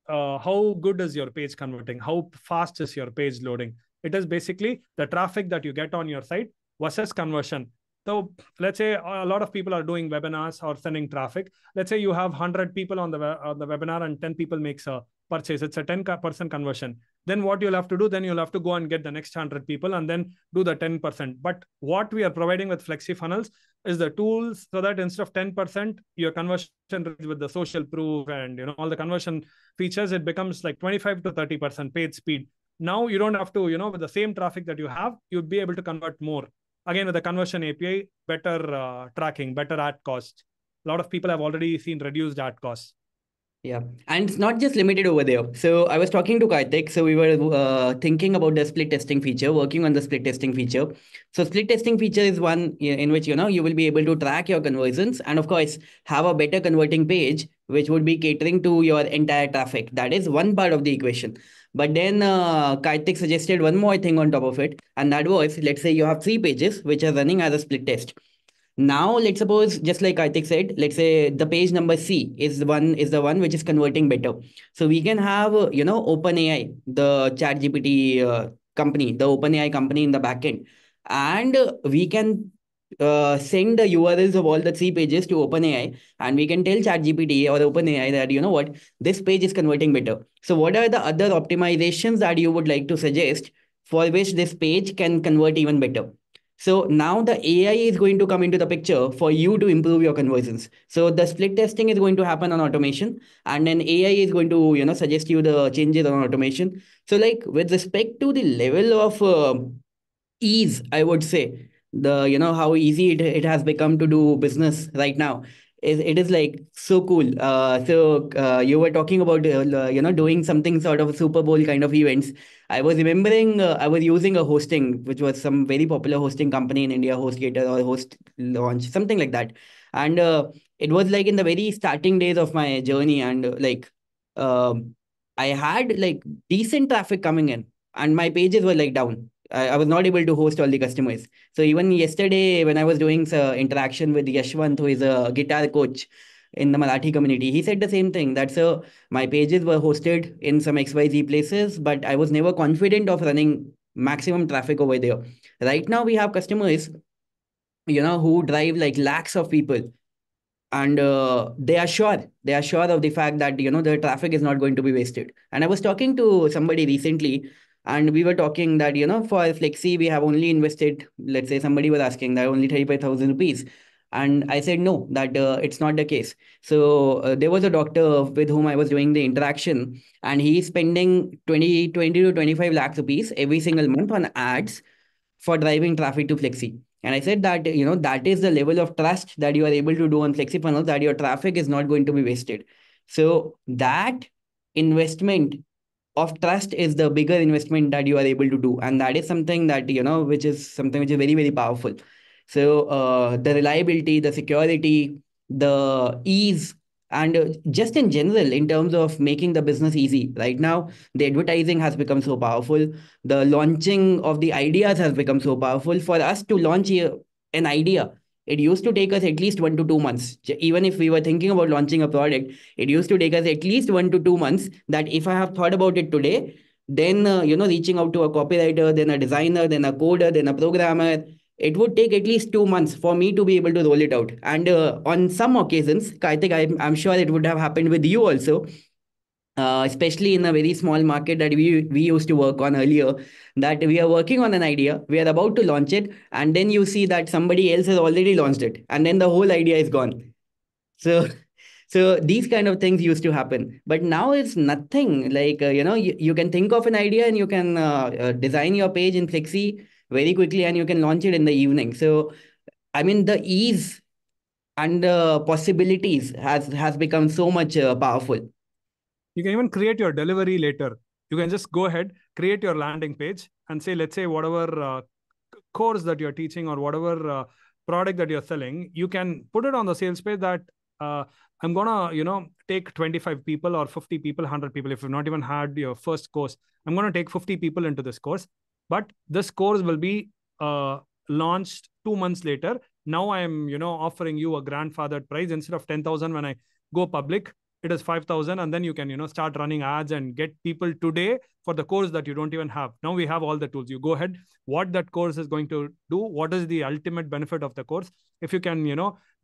how good is your page converting, how fast is your page loading. It is basically the traffic that you get on your site versus conversion. So let's say a lot of people are doing webinars or sending traffic. Let's say you have 100 people on the webinar and 10 people makes a purchase. It's a 10% conversion. Then what you'll have to do, then you'll have to go and get the next 100 people and then do the 10%. But what we are providing with FlexiFunnels is the tools so that instead of 10%, your conversion rate with the social proof and all the conversion features, it becomes like 25 to 30% paid speed. Now you don't have to, with the same traffic that you have, you'd be able to convert more. Again, with the conversion API, better tracking, better ad costs. A lot of people have already seen reduced ad costs. Yeah, and it's not just limited over there. So I was talking to Karthik. So we were thinking about the split testing feature, working on the split testing feature. So split testing feature is one in which you will be able to track your conversions and of course have a better converting page, which would be catering to your entire traffic. That is one part of the equation. But then Karthik suggested one more thing on top of it, and that was, let's say you have 3 pages which are running as a split test. Now, let's suppose, just like Karthik said, let's say the page number C is the one which is converting better. So we can have, OpenAI, the ChatGPT company, the OpenAI company in the backend, and we can send the URLs of all the 3 pages to OpenAI, and we can tell ChatGPT or OpenAI that what, this page is converting better. So what are the other optimizations that you would like to suggest for which this page can convert even better? So now the AI is going to come into the picture for you to improve your conversions. So the split testing is going to happen on automation, and then AI is going to suggest you the changes on automation. So like with respect to the level of ease, I would say, the how easy it has become to do business right now. It is like so cool. You were talking about doing something sort of a Super Bowl kind of events. I was remembering I was using a hosting, which was some very popular hosting company in India, HostGator or Host Launch, something like that. And it was like in the very starting days of my journey, and um I had like decent traffic coming in, and my pages were like down. I was not able to host all the customers. So even yesterday, when I was doing interaction with Yashwant, who is a guitar coach in the Marathi community, he said the same thing. That my pages were hosted in some XYZ places, but I was never confident of running maximum traffic over there. Right now, we have customers, who drive like lakhs of people, and they are sure of the fact that the traffic is not going to be wasted. And I was talking to somebody recently, and we were talking that for Flexi we have only invested, let's say somebody was asking that only 35,000 rupees, and I said no, that it's not the case. So there was a doctor with whom I was doing the interaction, and he's spending 20 to 25 lakhs rupees every single month on ads for driving traffic to Flexi. And I said that, that is the level of trust that you are able to do on FlexiFunnels, that your traffic is not going to be wasted. So that investment of trust is the bigger investment that you are able to do. And that is something that, which is something which is very, very powerful. So the reliability, the security, the ease, and just in general, in terms of making the business easy. Right now, the advertising has become so powerful. The launching of the ideas has become so powerful. For us to launch an idea, it used to take us at least 1 to 2 months. Even if we were thinking about launching a product, it used to take us at least 1 to 2 months. That if I have thought about it today, then reaching out to a copywriter, then a designer, then a coder, then a programmer, it would take at least 2 months for me to be able to roll it out. And on some occasions, Karthik, I'm sure it would have happened with you also, especially in a very small market that we used to work on earlier, that we are working on an idea, we are about to launch it, and then you see that somebody else has already launched it, and then the whole idea is gone. So so these kind of things used to happen, but now it's nothing. Like you can think of an idea, and you can design your page in Flexi very quickly, and you can launch it in the evening. So I mean, the ease and the possibilities has become so much powerful. You can even create your delivery later. You can just go ahead, create your landing page, and say, let's say whatever course that you're teaching or whatever product that you're selling, you can put it on the sales page that I'm gonna take 25 people or 50 people, 100 people. If you've not even had your first course, I'm gonna take 50 people into this course. but this course will be launched 2 months later. Now I am, offering you a grandfathered price. Instead of 10,000 when I go public, it is 5,000, and then you can, start running ads and get people today for the course that you don't even have. Now we have all the tools. You go ahead, what that course is going to do, what is the ultimate benefit of the course. If you can,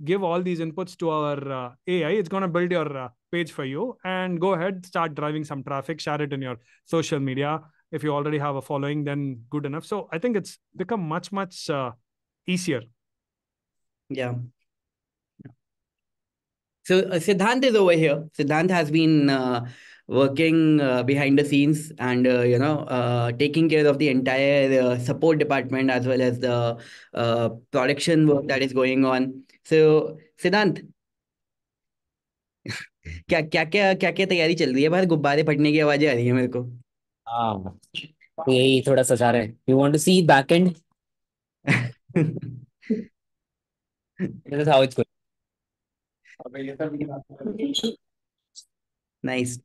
give all these inputs to our AI, it's going to build your page for you, and go ahead, start driving some traffic, share it in your social media. If you already have a following, then good enough. So I think it's become much easier. Yeah. So Siddhant is over here. Siddhant has been working behind the scenes and taking care of the entire support department as well as the production work that is going on. So Siddhant, क्या क्या तैयारी चल रही है? बाहर गुब्बारे फटने की आवाजें आ रही है मेरे को. हाँ, तो यही थोड़ा सा चाह रहे हैं. You want to see back end? This is how it's going. Nice.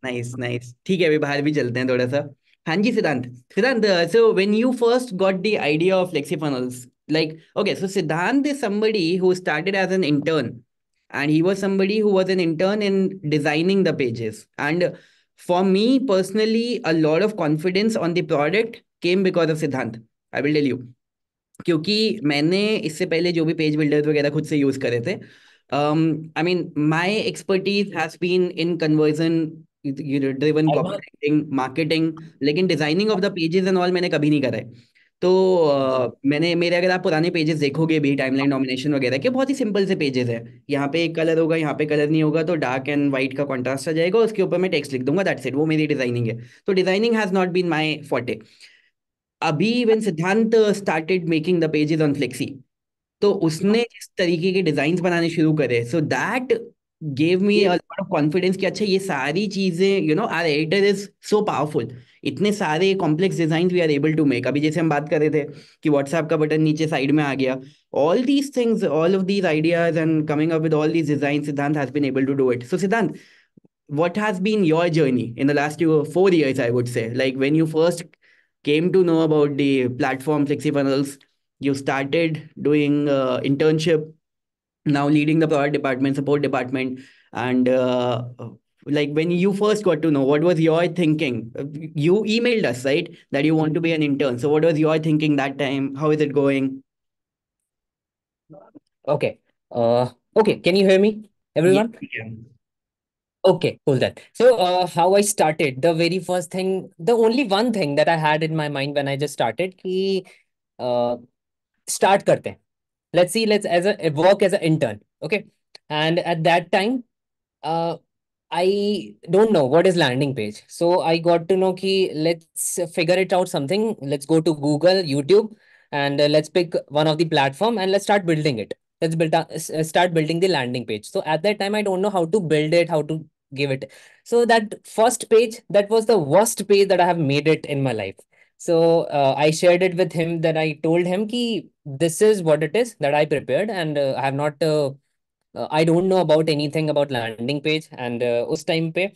ठीक है, अभी बाहर भी चलते हैं थोड़ा सा. हाँ जी सिद्धांत. सिद्धांत, so when you first got the idea of FlexiFunnels, like, okay, so Siddhant is somebody who started as an intern, and he was somebody who was an intern in designing the pages. And for me personally, a lot of confidence on the product came because of Siddhant. I will tell you. क्योंकि मैंने इससे पहले जो भी page builders वगैरह खुद से use करे थे, I mean my expertise has been in conversion driven copywriting, marketing, लेकिन designing of the pages and all मैंने कभी नहीं करा है. तो मैंने मेरे अगर आप पुराने पेजेस देखोगे भी, टाइमलाइन डोमिनेशन वगैरह के, बहुत ही सिंपल से पेजेस है. यहाँ पे एक कलर होगा, यहाँ पे कलर नहीं होगा, तो डार्क एंड वाइट का कॉन्ट्रास्ट आ जाएगा, उसके ऊपर मैं टेक्स्ट लिख दूंगा, दैट्स इट. वो मेरी डिजाइनिंग है. तो designing has not been my forte. अभी when सिद्धांत started making the pages on Flexi, तो उसने जिस तरीके के डिजाइन बनाने शुरू करे, so that gave me a lot of confidence कि अच्छा ये सारी चीजें, our editor is so powerful. इतने सारे complex design we are able to make. अभी जैसे हम बात कर रहे थे कि व्हाट्सएप का बटन नीचे साइड में आ गया, all these things, all of these ideas and coming up with all these designs, Siddhant has been able to do it. So Siddhant, what has been your journey in the last 4 years, I would say? Like when you first came to know about the platform FlexiFunnels, you started doing internship, now leading the product department, support department, and like when you first got to know, what was your thinking? You emailed us, right, that you want to be an intern. So what was your thinking that time? How is it going? Okay. Okay. Can you hear me, everyone? Yeah. Okay, cool then. So, how I started, the very first thing, the only one thing that I had in my mind when I just started, कि start करते हैं. Let's see, let's work as an intern. Okay. And at that time, uh, I don't know what is landing page. So I got to know कि let's figure it out something. Let's go to Google, YouTube, and let's pick one of the platform and let's start building it. Let's start building the landing page. So at that time, I don't know how to build it, how to give it. So that first page, that was the worst page that I have made it in my life. So I shared it with him. That I told him कि this is what it is that I prepared, and I have not. I don't know about anything about landing page, and उस time पे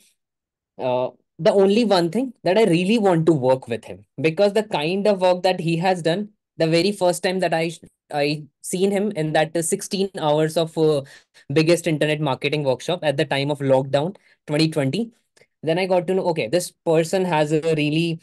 the only one thing that I really want to work with him, because the kind of work that he has done, the very first time that I seen him in that 16 hours of biggest internet marketing workshop at the time of lockdown 2020, then I got to know, okay, this person has a really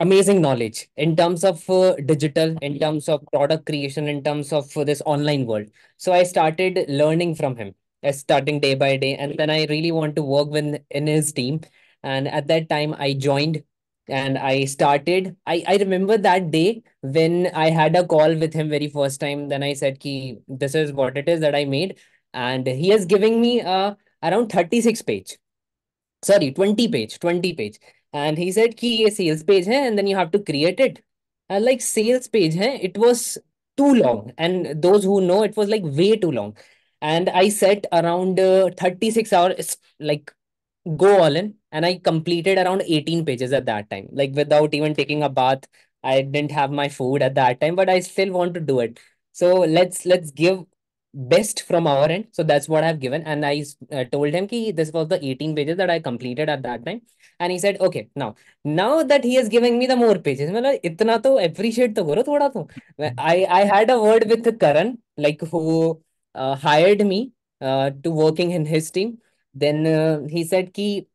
amazing knowledge in terms of digital, in terms of product creation, in terms of this online world. So I started learning from him, starting day by day, and then I really want to work with in his team. And at that time, I joined and I started. I remember that day when I had a call with him very first time. Then I said, "Ki this is what it is that I made," and he is giving me around 36 page, sorry, 20 page. And he said कि ये sales page है and then you have to create it. And like sales page है, it was too long, and those who know, it was like way too long. And I set around 36 hours, like go all in, and I completed around 18 pages at that time, like without even taking a bath. I didn't have my food at that time, but I still want to do it. So let's give best from our end. So that's what I've given. And I told him ki this was the 18 pages that I completed at that time. And he said, okay, now that he is giving me the more pages, मतलब इतना तो appreciate तो करो थोड़ा तो. I had a word with Karan, like who hired me to working in his team. Then he said ki,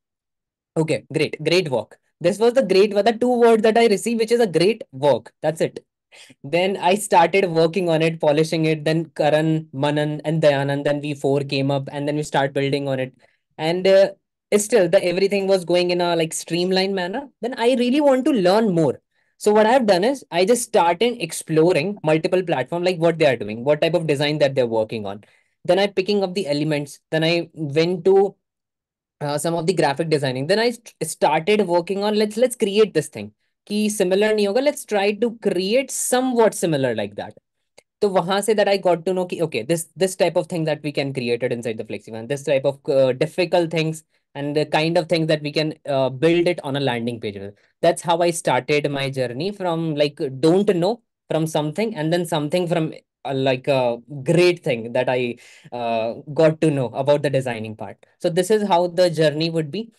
okay, great work. This was the 2 words that I received, which is a great work. That's it. Then I started working on it, polishing it. Then Karan, Manan, and Dayanand, then we four came up, and then we start building on it. And still, the everything was going in a like streamlined manner. Then I really want to learn more. So what I've done is I just started exploring multiple platforms, like what they are doing, what type of design that they're working on. Then I picking up the elements. Then I went to some of the graphic designing. Then I started working on let's create this thing. कि similar नहीं होगा, let's try to create somewhat similar like that. तो वहां से that I got to know कि okay, this type of thing that we can create it inside the FlexiFunnels, this type of difficult things and the kind of things that we can build it on a landing page. That's how I started my journey from like don't know from something and then something from like a great thing that I got to know about the designing part. So this is how the journey would be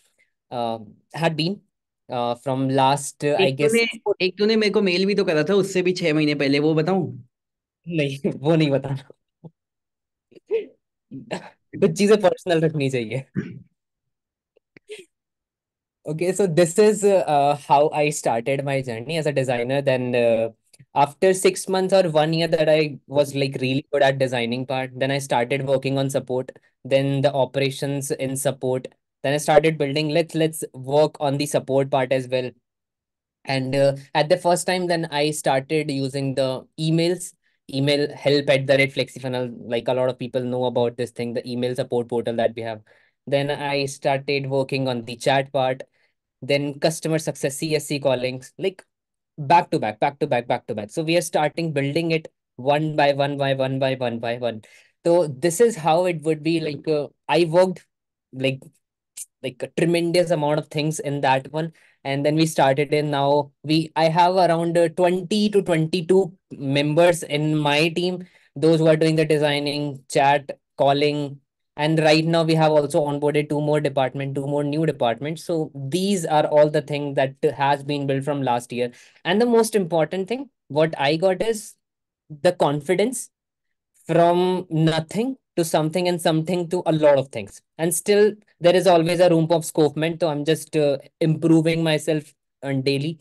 had been from last I एक guess तूने एक तूने मेरे को mail भी तो करा था उससे भी 6 महीने पहले, वो बताऊं? नहीं वो नहीं बताना. कुछ चीजें पर्सनल रखनी चाहिए. Okay, so this is how I started my journey as a designer. Then after 6 months or 1 year that I was like really good at designing part, then I started working on support, then the operations in support. Then I started building, let's work on the support part as well. And at the first time, then I started using the email help at the red FlexiFunnel. Like a lot of people know about this thing, the email support portal that we have. Then I started working on the chat part, then customer success CSC callings, like back to back, back to back, back to back. So we are starting building it one by one by one by one by one. So this is how it would be like. I worked like a tremendous amount of things in that one, and then we started in now we I have around 20 to 22 members in my team, those who are doing the designing, chat, calling. And right now we have also onboarded two more new departments. So these are all the things that has been built from last year. And the most important thing what I got is the confidence from nothing to something and something to a lot of things. And still, there is always a room of scopement. So I'm just improving myself on daily.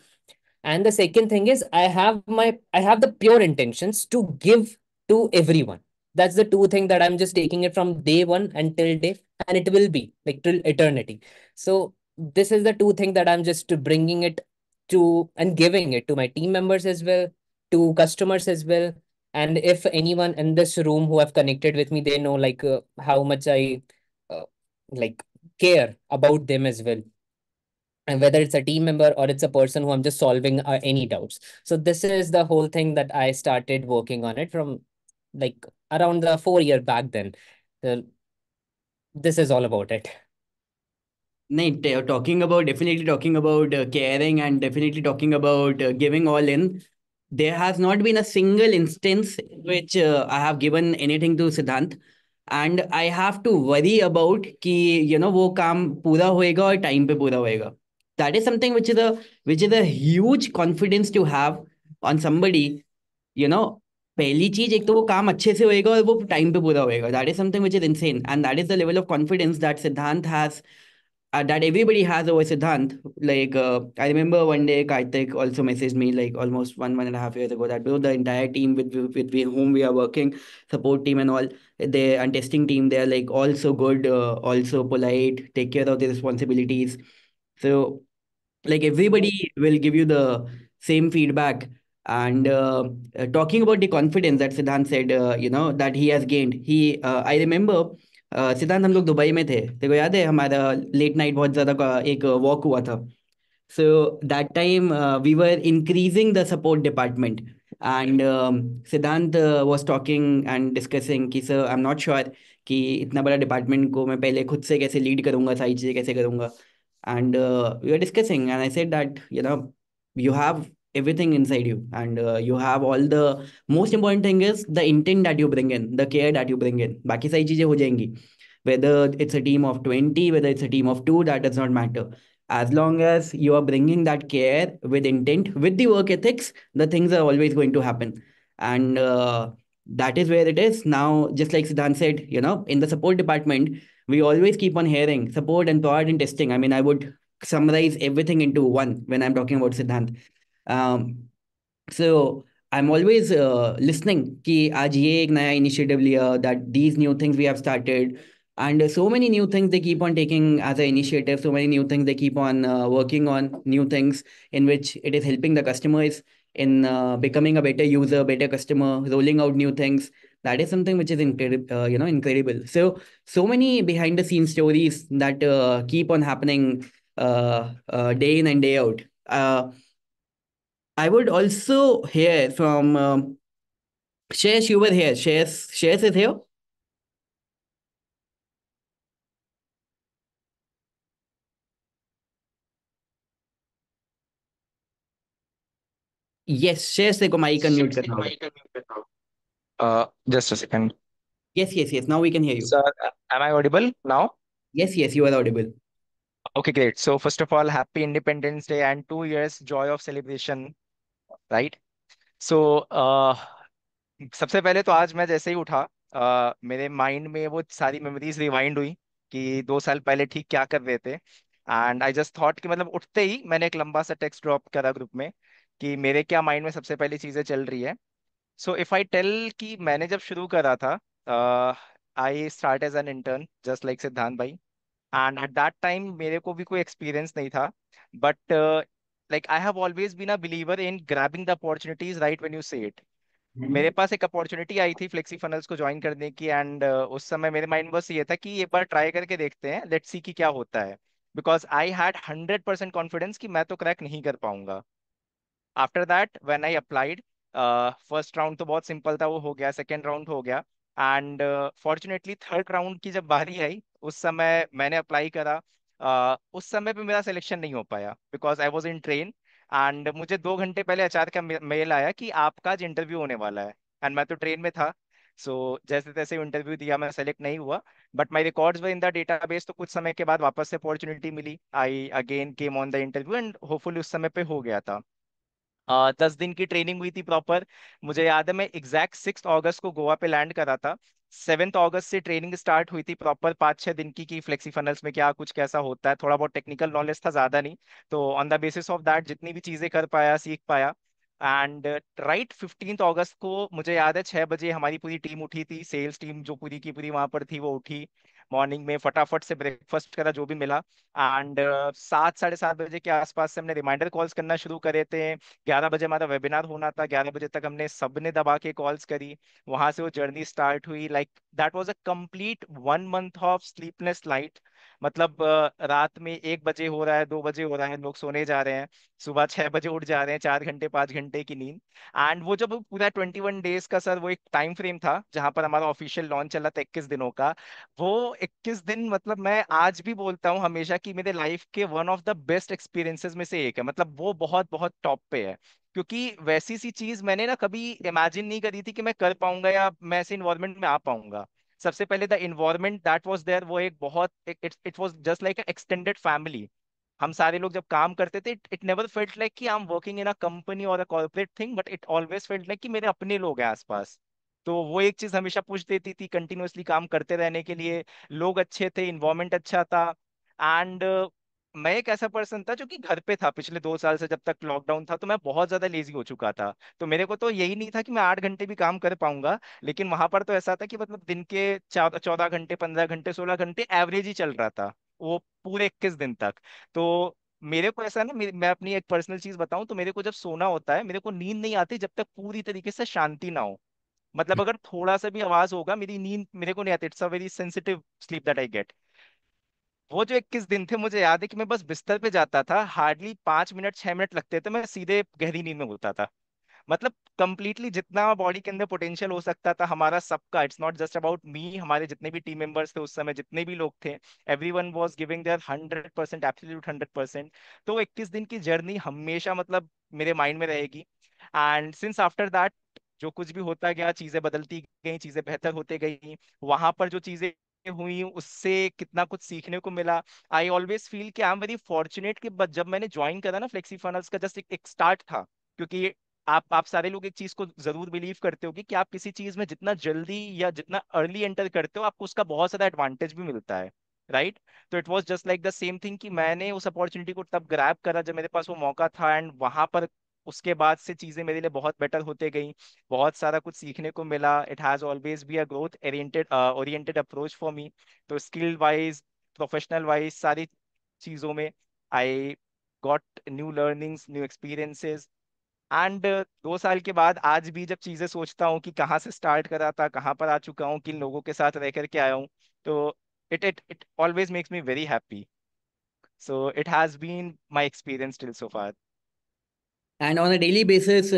And the second thing is I have the pure intentions to give to everyone. That's the two things that I'm just taking it from day one until day, and it will be like till eternity. So this is the two things that I'm just bringing it to and giving it to my team members as well, to customers as well. And if anyone in this room who have connected with me, they know like how much I uh, like care about them as well, and whether it's a team member or it's a person who I'm just solving any doubts. So this is the whole thing that I started working on it from like around the 4 year back then. So this is all about it. नहीं, talking about definitely talking about caring and definitely talking about giving all in. There has not been a single instance in which I have given anything to Siddhant, and I have to worry about कि वो काम पूरा होएगा और time पे पूरा होएगा. That is something which is a huge confidence to have on somebody. पहली चीज, एक तो वो काम अच्छे से होएगा और वो टाइम पे पूरा होएगा. That is something which is insane, and that is the level of confidence that Siddhant has, that everybody has over Siddhant. Like, I remember one day Karthik also messaged me like almost 1.5 years ago that the entire team with whom we are working, support team and all, they and testing team, they are like all so good, also polite, take care of their responsibilities. So like everybody will give you the same feedback. And talking about the confidence that Siddhant said, that he has gained, I remember, सिद्धांत, हम लोग Dubai में थे, तेरे को याद है हमारा लेट नाइट बहुत ज्यादा का एक वॉक हुआ था. So that time we were increasing the support department, and Siddhant was talking and discussing कि sir, I'm not sure कि इतना बड़ा डिपार्टमेंट को मैं पहले खुद से कैसे लीड करूंगा, सारी चीज़ें कैसे करूंगा. And we were discussing, and I said that you have everything inside you, and you have all the most important thing is the intent that you bring in, the care that you bring in. बाकी सारी चीजें हो जाएंगी, whether it's a team of 20, whether it's a team of 2, that does not matter. As long as you are bringing that care with intent, with the work ethics, the things are always going to happen. And that is where it is now. Just like Siddhant said, in the support department, we always keep on hearing support and product and testing. I mean, I would summarize everything into one when I'm talking about Siddhant. um, so I'm always listening कि आज ये एक नया initiative लिया, that these new things we have started, and so many new things they keep on taking as an initiative, so many new things they keep on working on, new things in which it is helping the customers in becoming a better user, better customer, rolling out new things. That is something which is incredible, incredible. So many behind the scenes stories that keep on happening day in and day out. I would also hear from Shares. You were here. Shares is here. Yes, Shares से को mic unmute करना होगा. Just a second. Yes. Now we can hear you. Sir, am I audible now? Yes, you are audible. Okay, great. So first of all, happy Independence Day and 2 years joy of celebration, right? So सबसे पहले तो आज मैं जैसे ही उठा, मेरे mind में वो सारी मेमोरीज रिवाइंड हुई कि 2 साल पहले ठीक क्या कर रहे थे। एंड आई जस्ट थॉट कि मतलब उठते ही मैंने एक लंबा सा टेक्स्ट ड्रॉप करा ग्रुप में कि मेरे क्या माइंड में सबसे पहली चीजें चल रही है। सो इफ आई टेल कि मैंने जब शुरू करा था, I start as an intern just like Siddhant भाई। एंड एट दैट टाइम मेरे को भी कोई एक्सपीरियंस नहीं था, but like I have always been a believer in grabbing the opportunities right when you see it. मेरे पास एक अपॉर्चुनिटी आई थी फ्लेक्सी फनल्स को ज्वाइन करने की, एंड उस समय मेरे माइंड बस ये था कि एक बार ट्राई करके देखते हैं, लेट्स सी कि क्या होता है। बिकॉज आई हैड 100% कॉन्फिडेंस कि मैं तो क्रैक नहीं कर पाऊंगा। After that when I applied, first round तो बहुत सिंपल था, वो हो गया, सेकेंड राउंड हो गया, एंड फॉर्चुनेटली थर्ड राउंड की जब बारी आई उस समय मैंने अप्लाई करा। उस समय पे मेरा सिलेक्शन नहीं हो पाया because I was in train, and मुझे 2 घंटे पहले अचार का मेल आया कि आपका आज इंटरव्यू होने वाला है, एंड मैं तो ट्रेन में था। सो जैसे तैसे इंटरव्यू दिया, मैं सेलेक्ट नहीं हुआ, but my records were in the database. तो कुछ समय के बाद वापस से अपॉर्चुनिटी मिली, I again came on the interview, and hopefully उस समय पे हो गया था। 10 दिन की ट्रेनिंग हुई थी प्रॉपर। मुझे याद है मैं एग्जैक्ट 6 अगस्त को गोवा पे लैंड करा था। 7 अगस्त से ट्रेनिंग स्टार्ट हुई थी प्रॉपर 5-6 दिन की, कि फ्लेक्सी फनल्स में क्या कुछ कैसा होता है। थोड़ा बहुत टेक्निकल नॉलेज था, ज्यादा नहीं। तो on the basis of that जितनी भी चीजें कर पाया सीख पाया। एंड राइट 15 अगस्त को मुझे याद है 6 बजे हमारी पूरी टीम उठी थी, सेल्स टीम जो पूरी की पूरी वहां पर थी वो उठी। मॉर्निंग में फटाफट से ब्रेकफास्ट करा जो भी मिला, एंड 7 साढ़े 7 बजे के आसपास से हमने रिमाइंडर कॉल्स करना शुरू करे थे। 11 बजे हमारा वेबिनार होना था, 11 बजे तक हमने सबने दबा के कॉल्स करी। वहां से वो जर्नी स्टार्ट हुई, like that was a complete 1 month of sleepless night. मतलब रात में 1 बजे हो रहा है, 2 बजे हो रहा है, लोग सोने जा रहे हैं, सुबह 6 बजे उठ जा रहे हैं, 4 घंटे 5 घंटे की नींद। एंड वो जब पूरा 21 डेज का सर वो एक टाइम फ्रेम था जहां पर हमारा ऑफिशियल लॉन्च चला था 21 दिनों का। वो 21 दिन मतलब मैं आज भी बोलता हूँ हमेशा कि मेरे लाइफ के one of the best experiences में से एक है। मतलब वो बहुत बहुत टॉप पे है, क्योंकि वैसी सी चीज मैंने ना कभी इमेजिन नहीं करी थी कि मैं कर पाऊंगा या मैं ऐसे इन्वायरमेंट में आ पाऊंगा। सबसे पहले the environment that was there, वो एक बहुत, it it was just like extended family. हम सारे लोग जब काम करते थे, इट नेवर फेल्ट लाइक कि I am working in a company और a corporate thing, but it always felt like कि मेरे अपने लोग हैं आसपास। तो वो एक चीज हमेशा पुश देती थी कंटिन्यूअसली काम करते रहने के लिए। लोग अच्छे थे, इन्वायरमेंट अच्छा था, एंड मैं एक ऐसा पर्सन था जो कि घर पे था पिछले 2 साल से, जब तक लॉकडाउन था, तो मैं बहुत ज्यादा लेजी हो चुका था। तो मेरे को तो यही नहीं था कि मैं 8 घंटे भी काम कर पाऊंगा, लेकिन वहां पर तो ऐसा था कि मतलब दिन के 14 घंटे 15 घंटे 16 घंटे एवरेज ही चल रहा था, वो पूरे 21 दिन तक। तो मेरे को ऐसा ना, मैं अपनी एक पर्सनल चीज बताऊं तो मेरे को जब सोना होता है, मेरे को नींद नहीं आती जब तक पूरी तरीके से शांति ना हो। मतलब अगर थोड़ा सा भी आवाज होगा, मेरी नींद मेरे को नहीं आती। It's a very sensitive sleep that I get. वो जो 21 दिन थे, मुझे याद है कि मैं बस बिस्तर पे जाता था, हार्डली 5 मिनट 6 मिनट लगते थे, मैं सीधे गहरी नींद में होता था। मतलब कंप्लीटली जितना बॉडी के अंदर पोटेंशियल हो सकता था हमारा सबका, it's not just about me, हमारे जितने भी टीम मेंबर्स थे उस समय, जितने भी लोग थे, everyone was giving their 100%, absolute 100%। तो 21 दिन की जर्नी हमेशा मतलब मेरे माइंड में रहेगी। एंड सिंस आफ्टर दैट जो कुछ भी होता गया, चीजें बदलती गई, चीजें बेहतर होते गई, वहां पर जो चीजें हुई उससे कितना कुछ सीखने को मिला। आई ऑलवेज फील कि आई एम वेरी फॉर्चुनेट कि जब मैंने ज्वाइन करा ना, फ्लेक्सी फनल्स का जस्ट एक स्टार्ट था। क्योंकि आप सारे लोग एक चीज को जरूर बिलीव करते होगे कि आप किसी चीज में जितना जल्दी या जितना अर्ली एंटर करते हो आपको उसका बहुत ज्यादा एडवांटेज भी मिलता है, राइट? तो it was just like the same thing कि मैंने उस अपॉर्चुनिटी को तब ग्रैब करा जब मेरे पास वो मौका था, एंड वहां पर उसके बाद से चीजें मेरे लिए बहुत बेटर होते गई, बहुत सारा कुछ सीखने को मिला। It has always be a growth oriented oriented approach for me. तो स्किल वाइज, प्रोफेशनल वाइज, सारी चीजों में I got new learnings, new experiences. And 2 साल के बाद आज भी जब चीजें सोचता हूँ कि कहाँ से स्टार्ट करा था, कहाँ पर आ चुका हूँ, किन लोगों के साथ रह करके आया हूँ, तो it always makes me very happy. So it has been my experience till so far. And on a daily basis,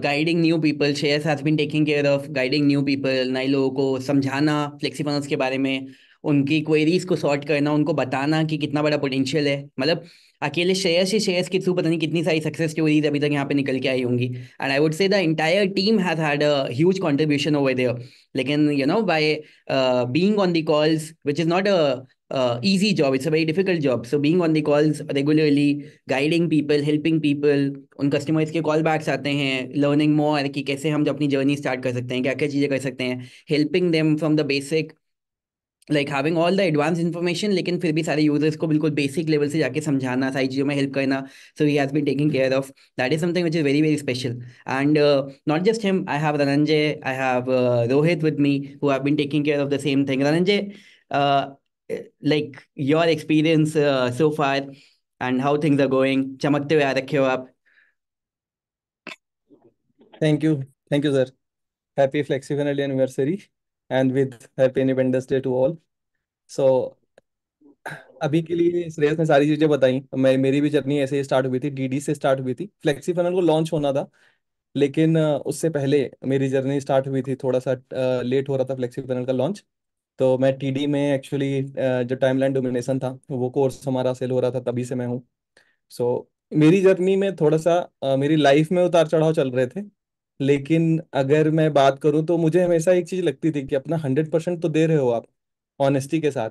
guiding new people, Shreyas has been taking care of guiding new people, नए लोगों को समझाना FlexiFunnels के बारे में, उनकी queries को sort करना, उनको बताना कि कितना बड़ा पोटेंशियल है। मतलब अकेले श्रेयस के थ्रू पता नहीं कितनी सारी सक्सेस स्टोरीज अभी तक यहाँ पे निकल के आई होंगी। And I would say the entire team has had a huge contribution over there. लेकिन by being on the calls, which is not a easy job, it's a very difficult job, so being on the calls regularly, guiding people, helping people, उन customers के call backs आते हैं, learning more कि कैसे हम अपनी journey start कर सकते हैं, क्या क्या चीज़ें कर सकते हैं, helping them from the basic, like having all the advance information, लेकिन फिर भी सारे यूजर्स को बिल्कुल बेसिक लेवल से जाके समझाना, सारी चीज़ों में हेल्प करना। So he has been taking care of, that is something which is very very special. And not just him, I have Rananjay, I have Rohit with me, who have been taking care of the same thing. Rananjay, uh, like your experience so far and how things are going, चमकते हुए आ रखे हो आप। Thank you. Thank you, sir. Happy FlexiFunnel anniversary and with Happy Independence Day to all. So, अभी के लिए श्रेयस ने सारी चीजें बताई। मेरी भी जर्नी ऐसे ही स्टार्ट हुई थी, डीडी से स्टार्ट हुई थी। फ्लेक्सीफनल को लॉन्च होना था, लेकिन उससे पहले मेरी जर्नी स्टार्ट हुई थी। थोड़ा सा लेट हो रहा था फ्लेक्सीफनल का लॉन्च। तो मैं टीडी में एक्चुअली जो टाइमलाइन डोमिनेशन था वो कोर्स हमारा सेल हो रहा था, तभी से मैं हूँ। सो मेरी जर्नी में थोड़ा सा मेरी लाइफ में उतार चढ़ाव चल रहे थे। लेकिन अगर मैं बात करूं तो मुझे हमेशा एक चीज लगती थी कि अपना 100% तो दे रहे हो आप ऑनेस्टी के साथ,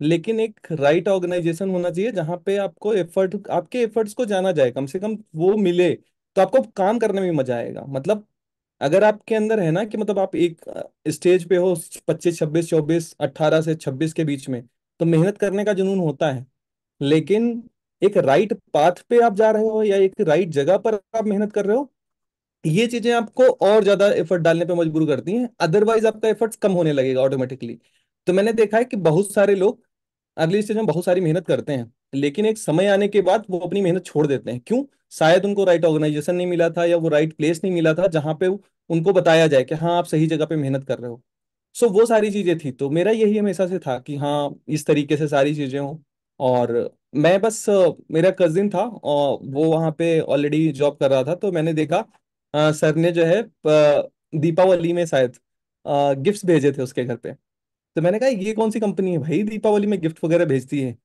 लेकिन एक राइट ऑर्गेनाइजेशन होना चाहिए जहां पे आपको एफर्ट, आपके एफर्ट्स को जाना जाए, कम से कम वो मिले, तो आपको काम करने में मजा आएगा। मतलब अगर आपके अंदर है ना कि मतलब आप एक स्टेज पे हो 25, 26, 24, 18 से 26 के बीच में, तो मेहनत करने का जुनून होता है। लेकिन एक राइट पाथ पे आप जा रहे हो या एक राइट जगह पर आप मेहनत कर रहे हो, ये चीजें आपको और ज्यादा एफर्ट डालने पे मजबूर करती हैं। अदरवाइज आपका एफर्ट्स कम होने लगेगा ऑटोमेटिकली। तो मैंने देखा है कि बहुत सारे लोग अर्ली स्टेज में बहुत सारी मेहनत करते हैं, लेकिन एक समय आने के बाद वो अपनी मेहनत छोड़ देते हैं। क्यों? शायद उनको राइट ऑर्गेनाइजेशन नहीं मिला था या वो राइट प्लेस नहीं मिला था जहां पे उनको बताया जाए कि हाँ आप सही जगह पे मेहनत कर रहे हो। सो वो सारी चीजें थी। तो मेरा यही हमेशा से था कि हाँ इस तरीके से सारी चीजें हों। और मैं बस मेरा कजिन था और वो वहाँ पे ऑलरेडी जॉब कर रहा था, तो मैंने देखा सर ने जो है दीपावली में शायद गिफ्ट्स भेजे थे उसके घर पे। तो मैंने कहा ये कौन सी कंपनी है भाई दीपावली में गिफ्ट वगैरह भेजती है?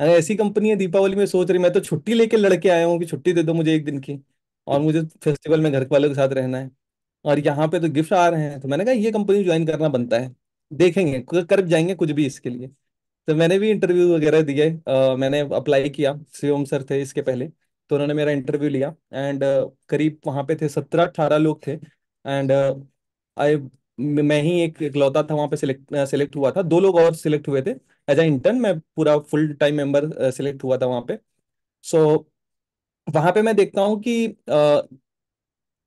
अरे ऐसी कंपनी है दीपावली में सोच रही, मैं तो छुट्टी लेके लड़के आया हूँ कि छुट्टी दे दो मुझे एक दिन की, और मुझे फेस्टिवल में घर वालों के साथ रहना है, और यहाँ पे तो गिफ्ट आ रहे हैं। तो मैंने कहा ये कंपनी ज्वाइन करना बनता है, देखेंगे कर जाएंगे कुछ भी इसके लिए। तो मैंने भी इंटरव्यू वगैरह दिए, मैंने अप्लाई किया, शिवम सर थे इसके पहले, तो उन्होंने मेरा इंटरव्यू लिया। एंड करीब वहाँ पे थे 17-18 लोग थे। एंड आई मैं ही एक इकलौता था वहाँ पे सिलेक्ट हुआ था। 2 लोग और सिलेक्ट हुए थे एज ए इंटर्न, मैं पूरा फुल टाइम मेंबर सिलेक्ट हुआ था वहाँ पे। सो वहाँ पे मैं देखता हूँ कि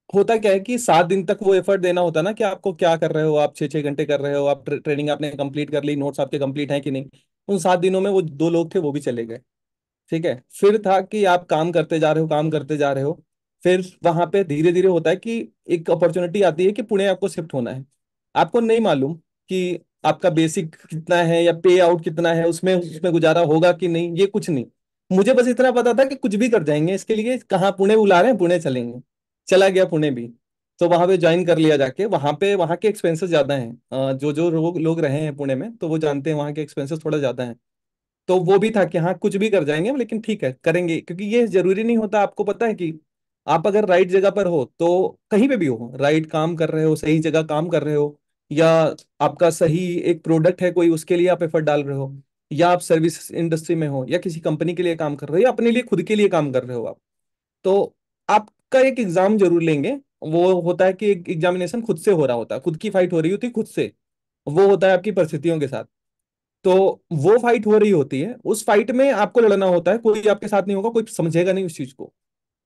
होता क्या है कि 7 दिन तक वो एफर्ट देना होता है ना कि आपको क्या कर रहे हो, आप 6-6 घंटे कर रहे हो, आप ट्रेनिंग आपने कंप्लीट कर ली, नोट्स आपके कंप्लीट हैं कि नहीं। उन 7 दिनों में वो 2 लोग थे वो भी चले गए। ठीक है, फिर था कि आप काम करते जा रहे हो, काम करते जा रहे हो। फिर वहां पे धीरे धीरे होता है कि एक अपॉर्चुनिटी आती है कि पुणे आपको शिफ्ट होना है। आपको नहीं मालूम कि आपका बेसिक कितना है या पे आउट कितना है, उसमें उसमें गुजारा होगा कि नहीं, ये कुछ नहीं। मुझे बस इतना पता था कि कुछ भी कर जाएंगे इसके लिए, कहाँ पुणे बुला रहे हैं पुणे चलेंगे। चला गया पुणे भी, तो वहां पे ज्वाइन कर लिया जाके। वहां के एक्सपेंसेस ज्यादा हैं। जो जो लोग रहे हैं पुणे में तो वो जानते हैं वहां के एक्सपेंसेस थोड़ा ज्यादा हैं। तो वो भी था कि हाँ कुछ भी कर जाएंगे लेकिन ठीक है करेंगे, क्योंकि ये जरूरी नहीं होता। आपको पता है कि आप अगर राइट जगह पर हो तो कहीं पे भी हो, राइट काम कर रहे हो, सही जगह काम कर रहे हो, या आपका सही एक प्रोडक्ट है कोई उसके लिए आप एफर्ट डाल रहे हो, या आप सर्विस इंडस्ट्री में हो या किसी कंपनी के लिए काम कर रहे हो या अपने लिए खुद के लिए काम कर रहे हो आप, तो आपका एक एग्जाम जरूर लेंगे। वो होता है कि एक एग्जामिनेशन खुद से हो रहा होता है, खुद की फाइट हो रही होती है खुद से। वो होता है आपकी परिस्थितियों के साथ। तो वो फाइट हो रही होती है, उस फाइट में आपको लड़ना होता है, कोई आपके साथ नहीं होगा, कोई समझेगा नहीं उस चीज को।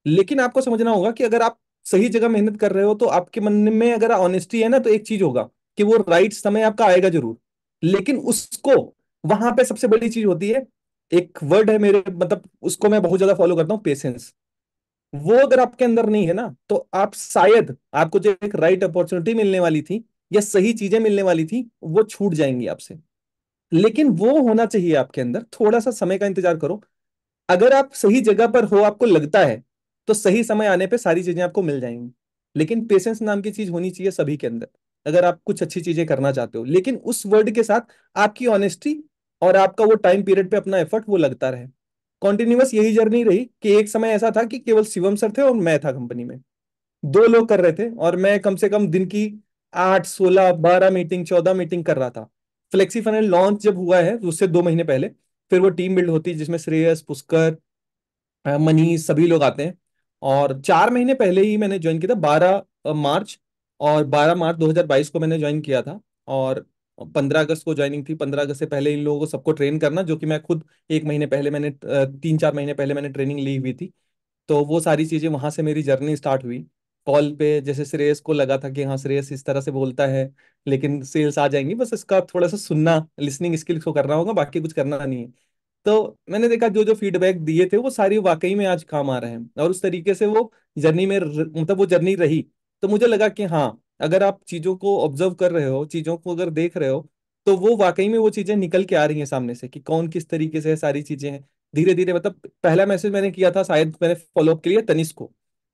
लेकिन आपको समझना होगा कि अगर आप सही जगह मेहनत कर रहे हो तो आपके मन में अगर ऑनेस्टी है ना, तो एक चीज होगा कि वो राइट समय आपका आएगा जरूर। लेकिन उसको, वहां पे सबसे बड़ी चीज होती है, एक वर्ड है मेरे, मतलब उसको मैं बहुत ज्यादा फॉलो करता हूँ, पेशेंस। वो अगर आपके अंदर नहीं है ना, तो आप शायद, आपको जो एक राइट अपॉर्चुनिटी मिलने वाली थी या सही चीजें मिलने वाली थी वो छूट जाएंगी आपसे। लेकिन वो होना चाहिए आपके अंदर, थोड़ा सा समय का इंतजार करो। अगर आप सही जगह पर हो, आपको लगता है, तो सही समय आने पे सारी चीजें आपको मिल जाएंगी। लेकिन पेशेंस नाम की चीज होनी चाहिए सभी के अंदर, अगर आप कुछ अच्छी चीजें करना चाहते हो। लेकिन उस वर्ड के साथ आपकी ऑनेस्टी और आपका वो टाइम पीरियड पे अपना एफर्ट वो लगता रहे। कॉन्टिन्यूअस यही जर्नी रही कि एक समय ऐसा था कि केवल शिवम सर थे और मैं था कंपनी में, दो लोग कर रहे थे, और मैं कम से कम दिन की 8, 16, 12 मीटिंग, 14 मीटिंग कर रहा था। फ्लेक्सी फनल लॉन्च जब हुआ है तो उससे 2 महीने पहले फिर वो टीम बिल्ड होती है जिसमें श्रेयस, पुष्कर, मनीष, सभी लोग आते हैं। और 4 महीने पहले ही मैंने ज्वाइन किया था, 12 मार्च, और 12 मार्च 2022 को मैंने ज्वाइन किया था। और 15 अगस्त को ज्वाइनिंग थी। 15 अगस्त से पहले इन लोगों को सबको ट्रेन करना, जो कि मैं खुद 1 महीने पहले मैंने 3, 4 महीने पहले मैंने ट्रेनिंग ली हुई थी। तो वो सारी चीजें वहां से मेरी जर्नी स्टार्ट हुई। कॉल पे जैसे श्रेयस को लगा था कि हाँ श्रेयस इस तरह से बोलता है, लेकिन सेल्स आ जाएंगी, बस इसका थोड़ा सा सुनना, लिसनिंग स्किल्स को करना होगा, बाकी कुछ करना नहीं है। तो मैंने देखा जो जो फीडबैक दिए थे वो सारी वाकई में आज काम आ रहे हैं, और उस तरीके से वो जर्नी में मतलब वो जर्नी रही। तो मुझे लगा कि हाँ, अगर आप चीजों को ऑब्जर्व कर रहे हो, चीजों को अगर देख रहे हो, तो वो वाकई में वो चीजें निकल के आ रही हैं सामने से कि कौन किस तरीके से है, सारी चीजें हैं। धीरे धीरे, मतलब पहला मैसेज मैंने किया था शायद मैंने फॉलोअप के लिए तनिष्क को।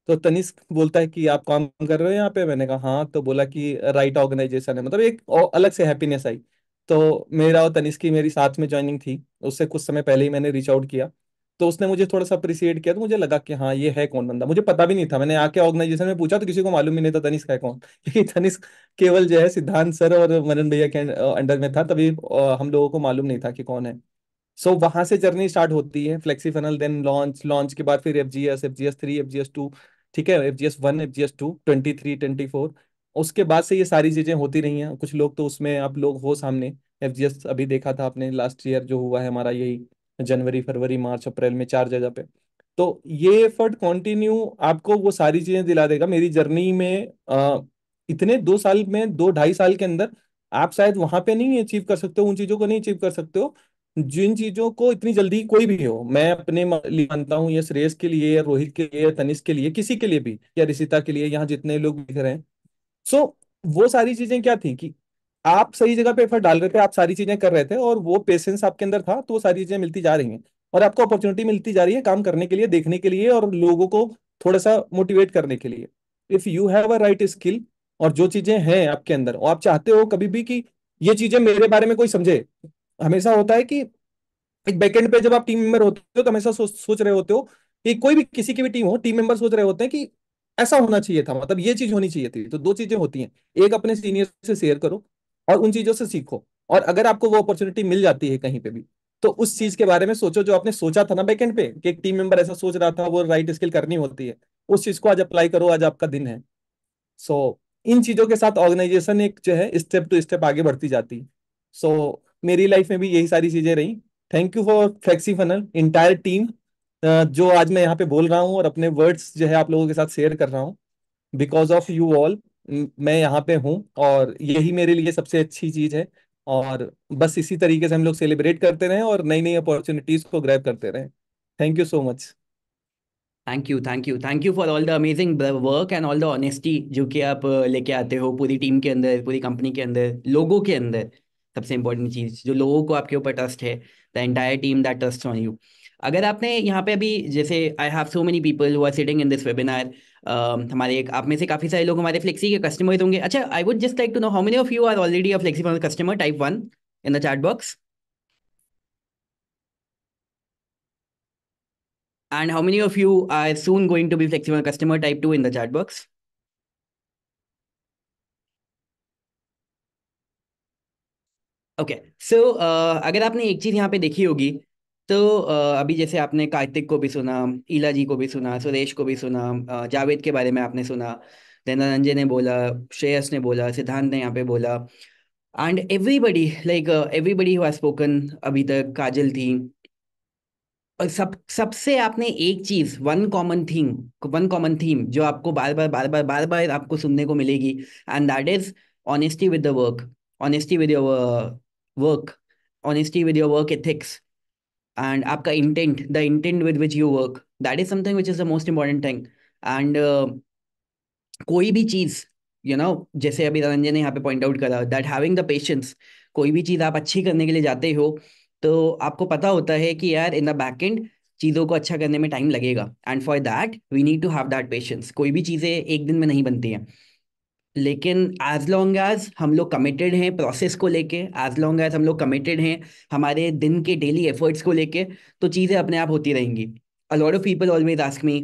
तो तनिष्क बोलता है कि आप काम कर रहे हो यहाँ पे, मैंने कहा हाँ, तो बोला कि राइट ऑर्गेनाइजेशन है, मतलब एक अलग से हैप्पीनेस आई। तो मेरा और तनिष्क की मेरी साथ में ज्वाइनिंग थी, उससे कुछ समय पहले ही मैंने रीच आउट किया। तो उसने मुझे थोड़ा सा अप्रिशिएट किया, तो मुझे लगा कि हाँ ये है कौन बंदा, मुझे पता भी नहीं था। मैंने आके ऑर्गेनाइजेशन में पूछा तो किसी को मालूम ही नहीं था तनिष्क है कौन क्योंकि तनिष्क केवल जो है सिद्धांत सर और मनन भैया के अंडर में था, तभी हम लोगों को मालूम नहीं था कि कौन है। सो वहां से जर्नी स्टार्ट होती है, Flexi funnel, then launch, launch के बाद फिर F G S 3, F G S 2, ठीक है, F G S 1, F G S 2, 23, 24। उसके बाद से ये सारी चीजें होती रही हैं। कुछ लोग तो उसमें आप लोग हो सामने। एफ जी एस अभी देखा था आपने लास्ट ईयर जो हुआ है हमारा, यही जनवरी, फरवरी, मार्च, अप्रैल में 4 जगह पे। तो ये एफर्ट कंटिन्यू आपको वो सारी चीजें दिला देगा। मेरी जर्नी में इतने 2 साल में, 2 ढाई साल के अंदर आप शायद वहां पे नहीं अचीव कर सकते हो, उन चीजों को नहीं अचीव कर सकते हो जिन चीजों को इतनी जल्दी कोई भी हो। मैं अपने लिए मानता हूँ, या श्रेयस के लिए, या रोहित के लिए, या तनिष्क के लिए, किसी के लिए भी, या ऋषिता के लिए, यहाँ जितने लोग दिख रहे हैं। सो वो सारी चीजें क्या थी कि आप सही जगह पे एफर्ट डाल रहे थे, आप सारी चीजें कर रहे थे, और वो पेशेंस आपके अंदर था, तो वो सारी चीजें मिलती जा रही हैं। और आपको अपॉर्चुनिटी मिलती जा रही है काम करने के लिए, देखने के लिए, और लोगों को थोड़ा सा मोटिवेट करने के लिए। If you have a right skill, और जो चीजें हैं आपके अंदर, और आप चाहते हो कभी भी कि ये चीजें मेरे बारे में कोई समझे। हमेशा होता है कि एक बैकएंड पे जब आप टीम मेंबर होते हो तो हमेशा सोच रहे होते हो कि कोई भी, किसी की भी टीम हो, टीम मेंबर सोच रहे होते हैं कि ऐसा होना चाहिए था, मतलब ये चीज होनी चाहिए थी। तो दो चीजें होती हैं, एक अपने सीनियर से शेयर करो और उन चीजों से सीखो। और अगर आपको वो अपॉर्चुनिटी मिल जाती है कहीं पे भी, तो उस चीज के बारे में सोचो जो आपने सोचा था ना बैकएंड पे, कि एक टीम मेंबर ऐसा सोच रहा था, वो राइट स्किल करनी होती है, उस चीज को आज अप्लाई करो, आज आपका दिन है। सो इन चीजों के साथ ऑर्गेनाइजेशन एक जो है स्टेप टू स्टेप आगे बढ़ती जाती है। सो मेरी लाइफ में भी यही सारी चीजें रही। Thank you for flexi funnel entire team, जो आज मैं यहाँ पे बोल रहा हूँ और अपने वर्ड्स जो है आप लोगों के साथ शेयर कर रहा हूँ। बिकॉज ऑफ यू ऑल मैं यहाँ पे हूँ, और यही मेरे लिए सबसे अच्छी चीज है। और बस इसी तरीके से हम लोग सेलिब्रेट करते रहें और नई नई अपॉर्चुनिटीज को ग्रैब करते रहें। Thank you so much. Thank you for all the amazing work and all the honesty जो कि आप लेके आते हो पूरी टीम के अंदर, पूरी कंपनी के अंदर, लोगों के अंदर। सबसे इंपॉर्टेंट चीज, जो लोगों को आपके ऊपर ट्रस्ट है, the entire team that trust on you. अगर आपने यहाँ पे अभी जैसे I have so many people who are sitting in this webinar, हमारे एक आप में से काफी सारे लोग हमारे फ्लेक्सी के कस्टमर्स होंगे. अच्छा, I would just like to know how many of you are already a Flexi customer type 1 in the chat box. And how many of you are soon going to be flexible customer type 2 in the chat box? Okay, so अगर आपने एक चीज यहाँ पे देखी होगी तो अभी जैसे आपने कार्तिक को भी सुना, ईला जी को भी सुना, सुरेश को भी सुना, जावेद के बारे में आपने सुना, धनंजय ने बोला, श्रेयस ने बोला, सिद्धांत ने यहाँ पे बोला, and everybody like everybody who has spoken अभी तक, काजल थी. और सबसे आपने एक चीज, वन कॉमन थीम जो आपको बार बार आपको सुनने को मिलेगी, and that is honesty with the work, honesty with your work, honesty with your work ethics, and आपका intent, the intent with which you work, that is something which is the most important thing. And कोई भी चीज जैसे अभी रंजन ने यहाँ पे point out करा दैट हैविंग द पेशेंस, कोई भी चीज आप अच्छी करने के लिए जाते हो तो आपको पता होता है कि यार इन द बैक एंड चीज़ों को अच्छा करने में टाइम लगेगा, and for that we need to have that patience. कोई भी चीज़ें एक दिन में नहीं बनती हैं, लेकिन एज लॉन्ग एज हम लोग कमिटेड हैं प्रोसेस को लेके, एज लॉन्ग एज हम लोग कमिटेड हैं हमारे दिन के डेली एफर्ट्स को लेके, तो चीज़ें अपने आप होती रहेंगी. अ lot of people always ask me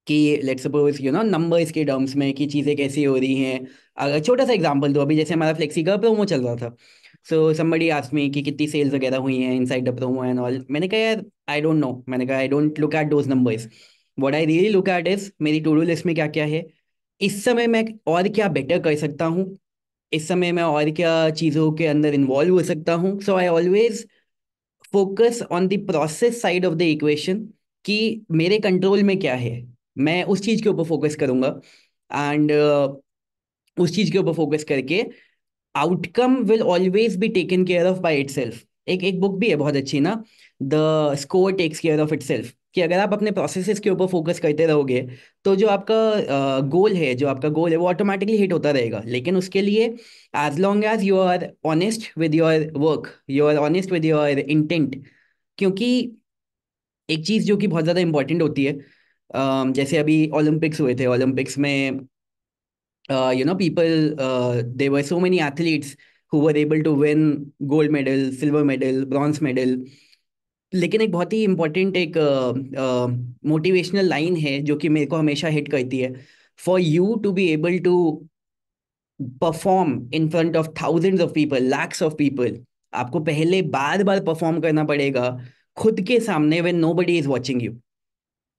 कि लेट्स सपोज नंबर्स के टर्म्स में कि चीज़ें कैसी हो रही हैं. अगर छोटा सा एग्जांपल दो, अभी जैसे हमारा फ्लेक्सी का प्रोमो चल रहा था, सो समबडी आस्क्ड मी कि कितनी सेल्स वगैरह हुई हैं inside the Promos and all. मैंने कहा यार आई डोंट नो, मैंने कहा I don't look at those numbers. What I really look at is मेरी टू डू लिस्ट में क्या क्या है, इस समय मैं और क्या बेटर कर सकता हूँ, इस समय मैं और क्या चीज़ों के अंदर इन्वॉल्व हो सकता हूँ. So I always focus on the process side of the equation, कि मेरे कंट्रोल में क्या है, मैं उस चीज़ के ऊपर फोकस करूंगा. एंड उस चीज़ के ऊपर फोकस करके outcome will always be taken care of by itself. एक एक बुक भी है बहुत अच्छी ना, the score takes care of itself, कि अगर आप अपने प्रोसेसेस के ऊपर फोकस करते रहोगे तो जो आपका गोल है, जो आपका गोल है वो ऑटोमेटिकली हिट होता रहेगा. लेकिन उसके लिए as long as you are honest with your work, you are honest with your intent. क्योंकि एक चीज़ जो कि बहुत ज़्यादा इंपॉर्टेंट होती है, जैसे अभी ओलंपिक्स हुए थे, ओलंपिक्स में people, there were so many athletes who were able to win gold medal, silver medal, bronze medal. लेकिन एक बहुत ही इंपॉर्टेंट एक मोटिवेशनल लाइन है जो कि मेरे को हमेशा हिट करती है. For you to be able to perform in front of thousands of people, lakhs of people, आपको पहले बार बार परफॉर्म करना पड़ेगा खुद के सामने when nobody is watching you.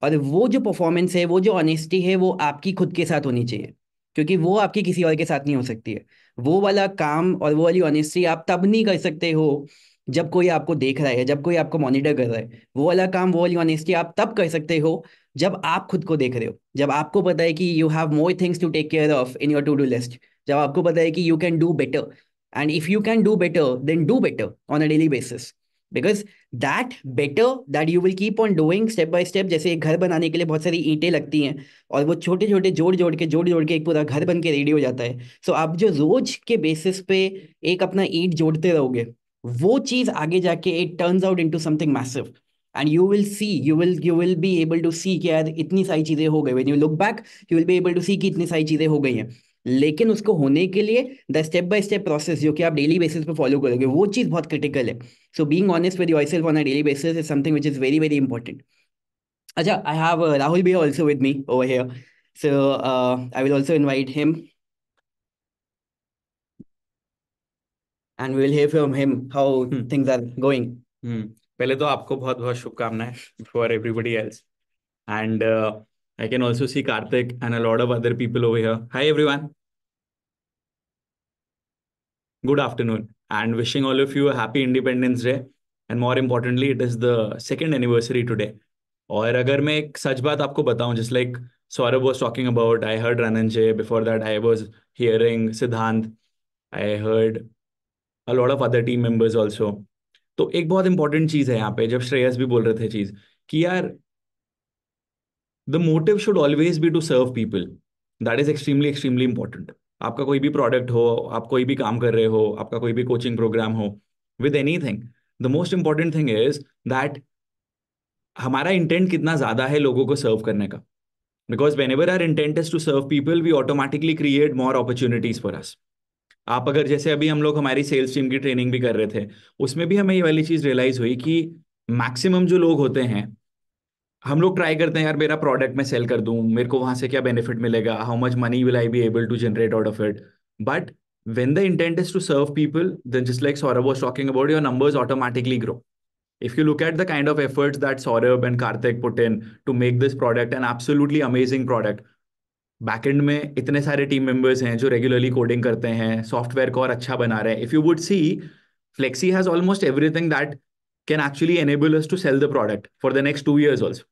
और वो जो परफॉर्मेंस है, वो जो ऑनेस्टी है, वो आपकी खुद के साथ होनी चाहिए, क्योंकि वो आपकी किसी और के साथ नहीं हो सकती है. वो वाला काम और वो वाली ऑनेस्टी आप तब नहीं कर सकते हो जब कोई आपको देख रहा है, जब कोई आपको मॉनिटर कर रहा है. वो वाला काम, वो वाली ऑनेस्टी आप तब कर सकते हो जब आप खुद को देख रहे हो, जब आपको पता है कि you have more things to take care of in your to do list, जब आपको पता है कि you can do better. And if you can do better then do better on a daily basis, because that better that you will keep on doing step by step. जैसे एक घर बनाने के लिए बहुत सारी ईंटें लगती हैं और वो छोटे छोटे जोड़ जोड़ के एक पूरा घर बन के रेडी हो जाता है. सो आप जो रोज के बेसिस पे एक अपना ईंट जोड़ते रहोगे, वो चीज आगे जाके it turns out into something massive. And you will be able to see कि यार इतनी सारी चीजें हो गई. When you look back you will be able to see कि इतनी सारी चीजें हो गई हैं. लेकिन उसको होने के लिए the step by step process जो कि आप डेली बेसिस पे फॉलो करोगे, वो चीज बहुत क्रिटिकल है. So being honest with yourself on a daily basis is something which is very, very important. Acha, I have Rahul Bhai also with me over here. So I will also invite him and we will hear from him how things are going. पहले तो आपको बहुत बहुत शुभकामनाएं for everybody else and I can also see Kartik and a lot of other people over here. Hi everyone, good afternoon, and wishing all of you a happy Independence Day. And more importantly, it is the second anniversary today. और अगर मैं एक सच बात आपको बताऊं, just like Saurabh was talking about, I heard Rananjay, before that I was hearing Siddhant, I heard a lot of other team members also. तो एक बहुत इंपॉर्टेंट चीज है यहाँ पे, जब श्रेयस भी बोल रहे थे चीज कि यार the motive should always be to serve people. That is extremely extremely important. आपका कोई भी प्रोडक्ट हो, आप कोई भी काम कर रहे हो, आपका कोई भी कोचिंग प्रोग्राम हो, with anything, the most important thing is that हमारा इंटेंट कितना ज्यादा है लोगों को सर्व करने का. Because whenever our intent is to serve people, we automatically create more opportunities for us. आप अगर जैसे अभी हम लोग हमारी सेल्स टीम की ट्रेनिंग भी कर रहे थे, उसमें भी हमें ये वाली चीज रियलाइज हुई कि मैक्सिमम जो लोग होते हैं, हम लोग ट्राई करते हैं यार मेरा प्रोडक्ट मैं सेल कर दूं, मेरे को वहां से क्या बेनिफिट मिलेगा, how much money will I be able to generate out of it. But when the intent is to serve people, then just like Saurabh was talking about, your numbers automatically grow. If you look at the kind of efforts that Saurabh and Karthik put in to make this product an absolutely amazing product, backend में इतने सारे team members हैं जो regularly coding करते हैं, software को और अच्छा बना रहे हैं. If you would see, Flexi has almost everything that can actually enable us to sell the product for the next 2 years also.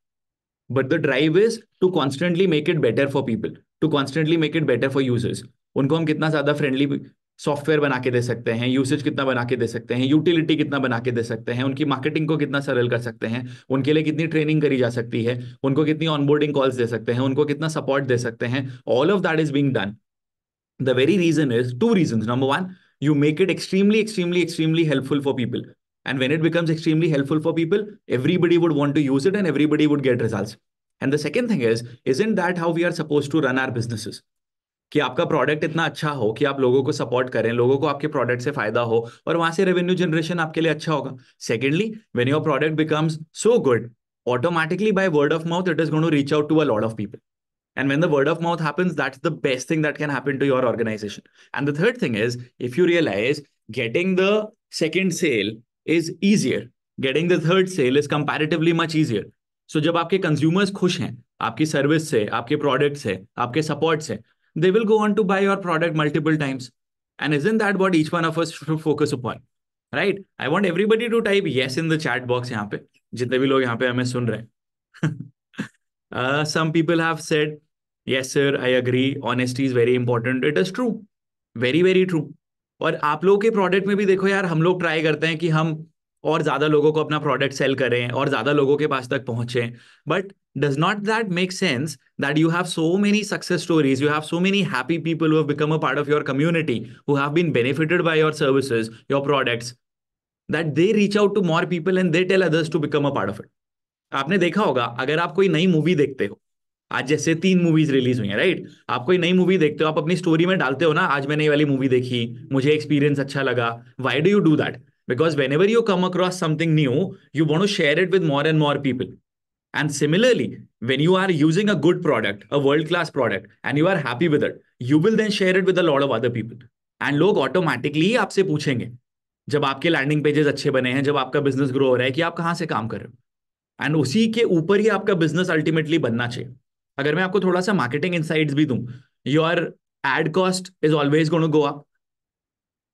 But the drive is to constantly make it better for people, to constantly make it better for users. उनको हम कितना ज़्यादा friendly software बना के दे सकते हैं, usage कितना बना के दे सकते हैं, यूटिलिटी कितना बना के दे सकते हैं, उनकी मार्केटिंग को कितना सरल कर सकते हैं, उनके लिए कितनी ट्रेनिंग करी जा सकती है, उनको कितनी ऑनबोर्डिंग कॉल्स दे सकते हैं, उनको कितना सपोर्ट दे सकते हैं. All of that is being done. The very reason is two reasons. Number one, you make it extremely, extremely, extremely helpful for people. And when it becomes extremely helpful for people, everybody would want to use it and everybody would get results. And the second thing is, isn't that how we are supposed to run our businesses? कि आपका product इतना अच्छा हो कि आप लोगों को support करें, लोगों को आपके प्रोडक्ट से फायदा हो और वहां से रेवेन्यू जनरेशन आपके लिए अच्छा होगा. Secondly, when your product becomes so good, automatically by word of mouth, it is going to reach out to a lot of people. And when the word of mouth happens, that's the best thing that can happen to your organization. And the third thing is, if you realize getting the second sale is easier, getting the third sale is comparatively much easier. So जब आपके consumers खुश हैं आपकी service से, आपके product से, आपके support से, they will go on to buy your product multiple times. And isn't that what each one of us should focus upon? Right? I want everybody to type yes in the chat box यहाँ पे, जितने भी लोग यहाँ पे हमें सुन रहे हैं. Some people have said, yes, sir, I agree. Honesty is very important. It is true. Very, very true. और आप लोगों के प्रोडक्ट में भी देखो यार, हम लोग ट्राई करते हैं कि हम और ज्यादा लोगों को अपना प्रोडक्ट सेल करें और ज्यादा लोगों के पास तक पहुंचे. But does not that make sense that you have so many success stories, you have so many happy people who have become a part of your community, who have been benefited by your services, your products, that they reach out to more people and they tell others to become a part of it. आपने देखा होगा, अगर आप कोई नई movie देखते हो, आज जैसे 3 मूवीज रिलीज हुई हैं, राइट, आप कोई नई मूवी देखते हो, आप अपनी स्टोरी में डालते हो ना, आज मैंने ये वाली मूवी देखी, मुझे एक्सपीरियंस अच्छा लगा. Why do you do that? Because whenever you come across something new, you want to share it with more and more people. And similarly, when you are using a good product, a world-class product, and you are happy with it, you will then share it with a lot of other people. And लोग automatically आपसे पूछेंगे, जब आपके landing pages अच्छे बने हैं, जब आपका बिजनेस ग्रो हो रहा है, कि आप कहाँ से काम कर रहे हो. एंड उसी के ऊपर ही आपका बिजनेस अल्टीमेटली बनना चाहिए. अगर मैं आपको थोड़ा सा मार्केटिंग इनसाइट्स भी दूं, your ad cost is always going to go up,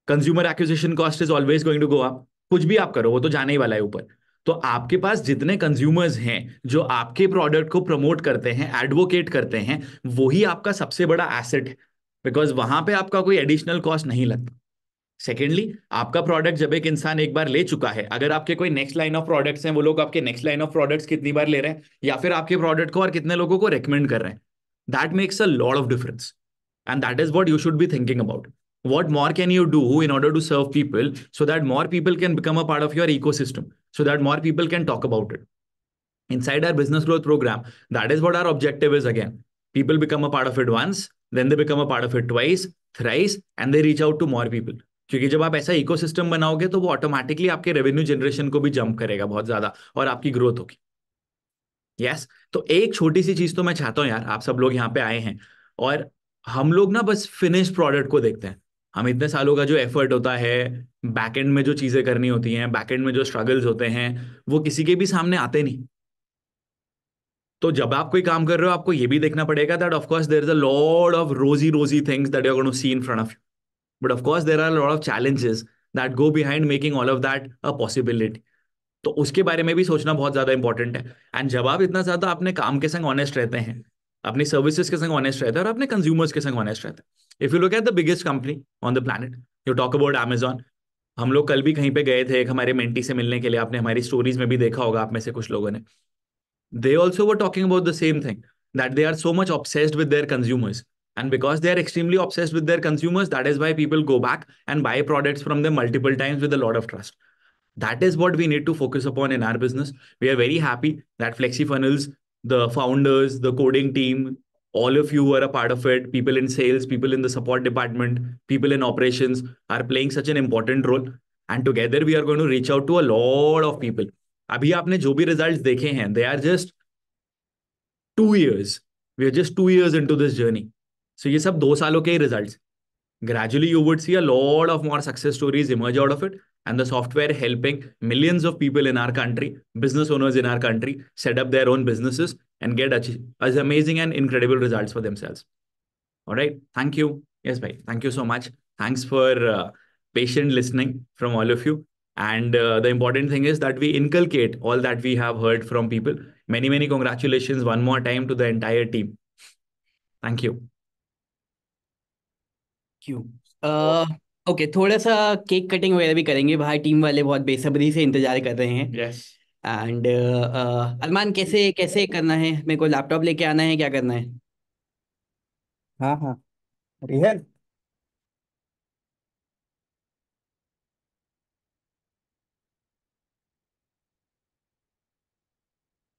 consumer acquisition cost is always going to go up. कुछ भी आप करो वो तो जाने ही वाला है ऊपर. तो आपके पास जितने कंज्यूमर्स हैं जो आपके प्रोडक्ट को प्रमोट करते हैं, एडवोकेट करते हैं, वही आपका सबसे बड़ा एसेट है. बिकॉज वहां पे आपका कोई एडिशनल कॉस्ट नहीं लगता. सेकेंडली, आपका प्रोडक्ट जब एक इंसान एक बार ले चुका है, अगर आपके कोई नेक्स्ट लाइन ऑफ प्रोडक्ट्स हैं, वो लोग आपके नेक्स्ट लाइन ऑफ प्रोडक्ट्स कितनी बार ले रहे हैं, या फिर आपके प्रोडक्ट को और कितने लोगों को रेकमेंड कर रहे हैं, that makes a lot of difference. And that is what you should be thinking about. What more can you do in order to serve people so that more people can become a part of your ecosystem, so that more people can talk about it? Inside our business growth program, that is what our objective is again. People become a part of it once, then they become a part of it twice, thrice, and they reach out to more people. क्योंकि जब आप ऐसा ecosystem बनाओगे तो वो automatically आपके revenue generation को भी जंप करेगा बहुत ज्यादा और आपकी ग्रोथ होगी. यस, तो एक छोटी सी चीज तो मैं चाहता हूं यार, आप सब लोग यहाँ पे आए हैं और हम लोग ना बस फिनिश प्रोडक्ट को देखते हैं. हम इतने सालों का जो एफर्ट होता है, बैकएंड में जो चीजें करनी होती हैं, बैकएंड में जो स्ट्रगल्स होते हैं, वो किसी के भी सामने आते नहीं. तो जब आप कोई काम कर रहे हो, आपको ये भी देखना पड़ेगा that of course there is a lot of rosy things that you are going to see in front of you. But of course there are lot of challenges that go behind making all of that a possibility. तो उसके बारे में भी सोचना बहुत ज्यादा important है. And जब आप इतना ज्यादा अपने काम के संग ऑनेस्ट रहते हैं, अपनी सर्विसेज के संग ऑनेस्ट रहते हैं और अपने कंज्यूमर्स के संग ऑनेस्ट रहते हैं. If you look at the biggest company on the planet, you talk about Amazon. हम लोग कल भी कहीं पे गए थे एक हमारे मेंटी से मिलने के लिए, आपने हमारी स्टोरीज में भी देखा होगा आप में से कुछ लोगों ने. They also were talking about the same thing, that they are so much obsessed with their consumers. And because they are extremely obsessed with their consumers, that is why people go back and buy products from them multiple times with a lot of trust. That is what we need to focus upon in our business. We are very happy that FlexiFunnels, the founders, the coding team, all of you who are a part of it, people in sales, people in the support department, people in operations are playing such an important role. And together we are going to reach out to a lot of people. अभी आपने जो भी results देखे हैं, they are just 2 years. We are just 2 years into this journey. So ये सब 2 सालों के ही results. Gradually you would see a lot of more success stories emerge out of it, and the software helping millions of people in our country, business owners in our country, set up their own businesses and get as amazing and incredible results for themselves. All right, thank you. Yes, bhai, thank you so much. Thanks for patient listening from all of you. And the important thing is that we inculcate all that we have heard from people. Many congratulations one more time to the entire team. Thank you. क्यों okay, थोड़ा सा cake cutting वगैरह भी करेंगे, बाहर team वाले बहुत बेसब्री से इंतजार कर रहे हैं। Yes. एंड अरमान, कैसे कैसे करना है? मेरे को लैपटॉप लेके आना है, क्या करना है? हाँ हाँ, रिहल।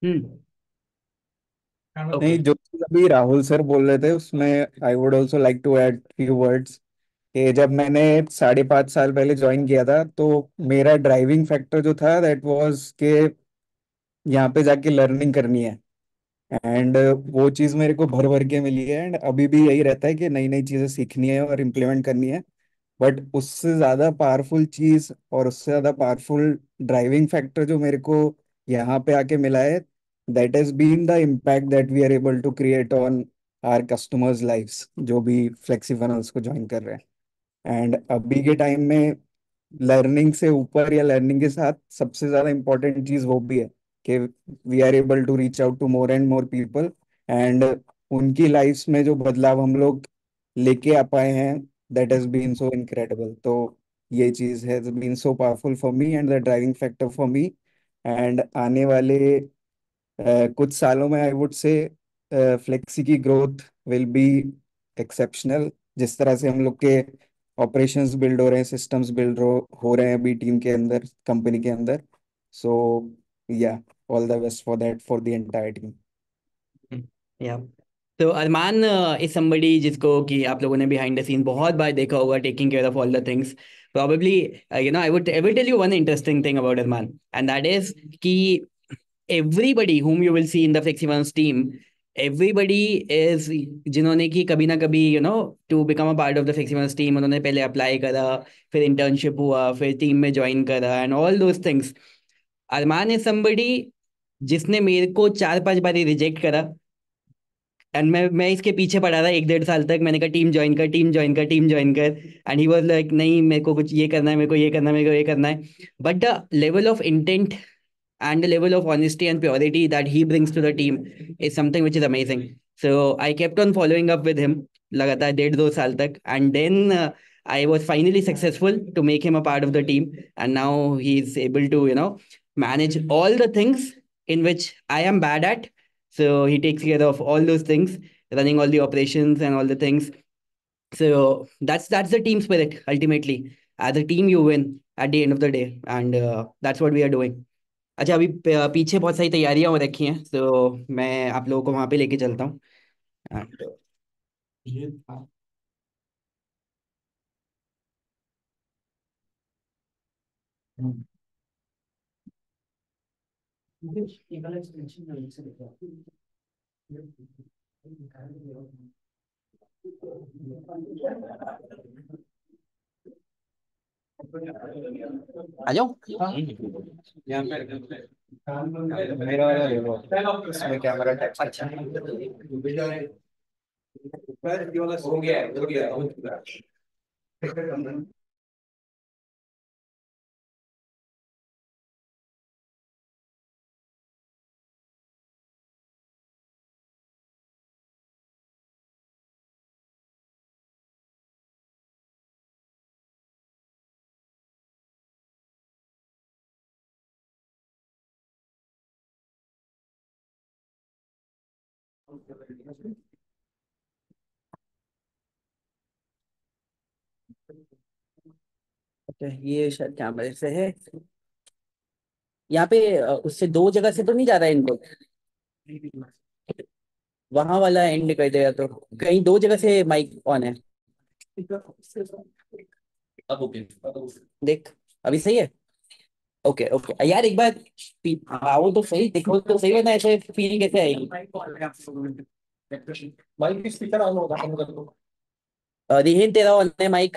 हम्म। नहीं, जो चीज़ अभी राहुल सर बोल रहे थे उसमें I would also like to add few words. कि जब मैंने 5.5 साल पहले ज्वाइन किया था तो मेरा ड्राइविंग फैक्टर जो था दैट वाज के यहाँ पे जाके लर्निंग करनी है। एंड वो चीज़ मेरे को भर भर के मिली है, एंड अभी भी यही रहता है कि नई नई चीज़ें सीखनी है और इम्प्लीमेंट करनी है। बट उससे ज़्यादा पावरफुल चीज़ और उससे ज़्यादा पावरफुल ड्राइविंग फैक्टर जो मेरे को यहाँ पे आके मिला है, that has been the impact that we are able to create on our customers lives, जो भी फ्लेक्सी फनल्स को ज्वाइन कर रहे हैं। एंड अभी के टाइम में लर्निंग से ऊपर या लर्निंग के साथ सबसे ज्यादा इम्पोर्टेंट चीज वो भी है कि we are able to reach out to more and more people, and उनकी लाइफ्स में जो बदलाव हम लोग लेके आ पाए हैं, that has been so incredible. तो ये चीज has been so powerful for me and the driving factor for me. And आने वाले कुछ सालों में आई वुड से फ्लेक्सी की ग्रोथ विल बी एक्सेप्शनल। जिस तरह से हम लोग के ऑपरेशंस बिल्ड हो रहे हैं, सिस्टम्स बिल्ड हो रहे हैं अभी टीम के अंदर, कंपनी के अंदर। सो या, all the best for that for the entire team. या तो अरमान इज समबडी जिसको कि आप लोगों ने बिहाइंड द सीन बहुत बार देखा होगा, taking care of all the things. Probably I will tell you one interesting thing about Arman, and that is कि everybody whom you will see in the FlexiFunnels team, everybody is जिन्होंने कि कभी ना कभी to become a part of the FlexiFunnels team, उन्होंने पहले apply करा, फिर इंटर्नशिप हुआ, फिर टीम में ज्वाइन करा and all those things. Arman is somebody जिसने मेरे को 4-5 बार रिजेक्ट करा, एंड मैं इसके पीछे पड़ा था 1-1.5 साल तक। मैंने कहा टीम ज्वाइन कर, टीम ज्वाइन कर, टीम ज्वाइन कर, एंड ही वाज लाइक नहीं, मेरे को कुछ ये करना है, मेरे को ये करना है, मेरे को ये करना है। But the level of intent and the level of honesty and purity that he brings to the team is something which is amazing. So I kept on following up with him लगातार 1.5-2 साल तक, and then I was finally successful to make him a part of the team, and now he is able to manage all the things in which I am bad at. So he takes care of all those things, running all the operations and all the things. So that's the team spirit ultimately. As a team you win at the end of the day, and that's what we are doing. अच्छा, अभी पीछे बहुत सारी तैयारियां हो रखी हैं, तो मैं आप लोगों को वहां पे लेके चलता हूँ। आ जाओ। मेरा वाला ले लो, इसमें कैमरा टैच। अच्छा, हो गया है, हो गया है। अच्छा, ये शायद कैमरे से है। यहाँ पे उससे 2 जगह से तो नहीं जा रहा है इनको, वहां वाला एंड कर देगा तो कहीं 2 जगह से माइक ऑन है। अब ओके, देख अभी सही है। ओके ओके यार एक बार आओ तो सही, देखो तो सही, वरना ऐसे फीलिंग कैसे आएगी। माइक की स्पीकर ऑन होगा हम कर दो। रिहिन तेरा ऑन है माइक।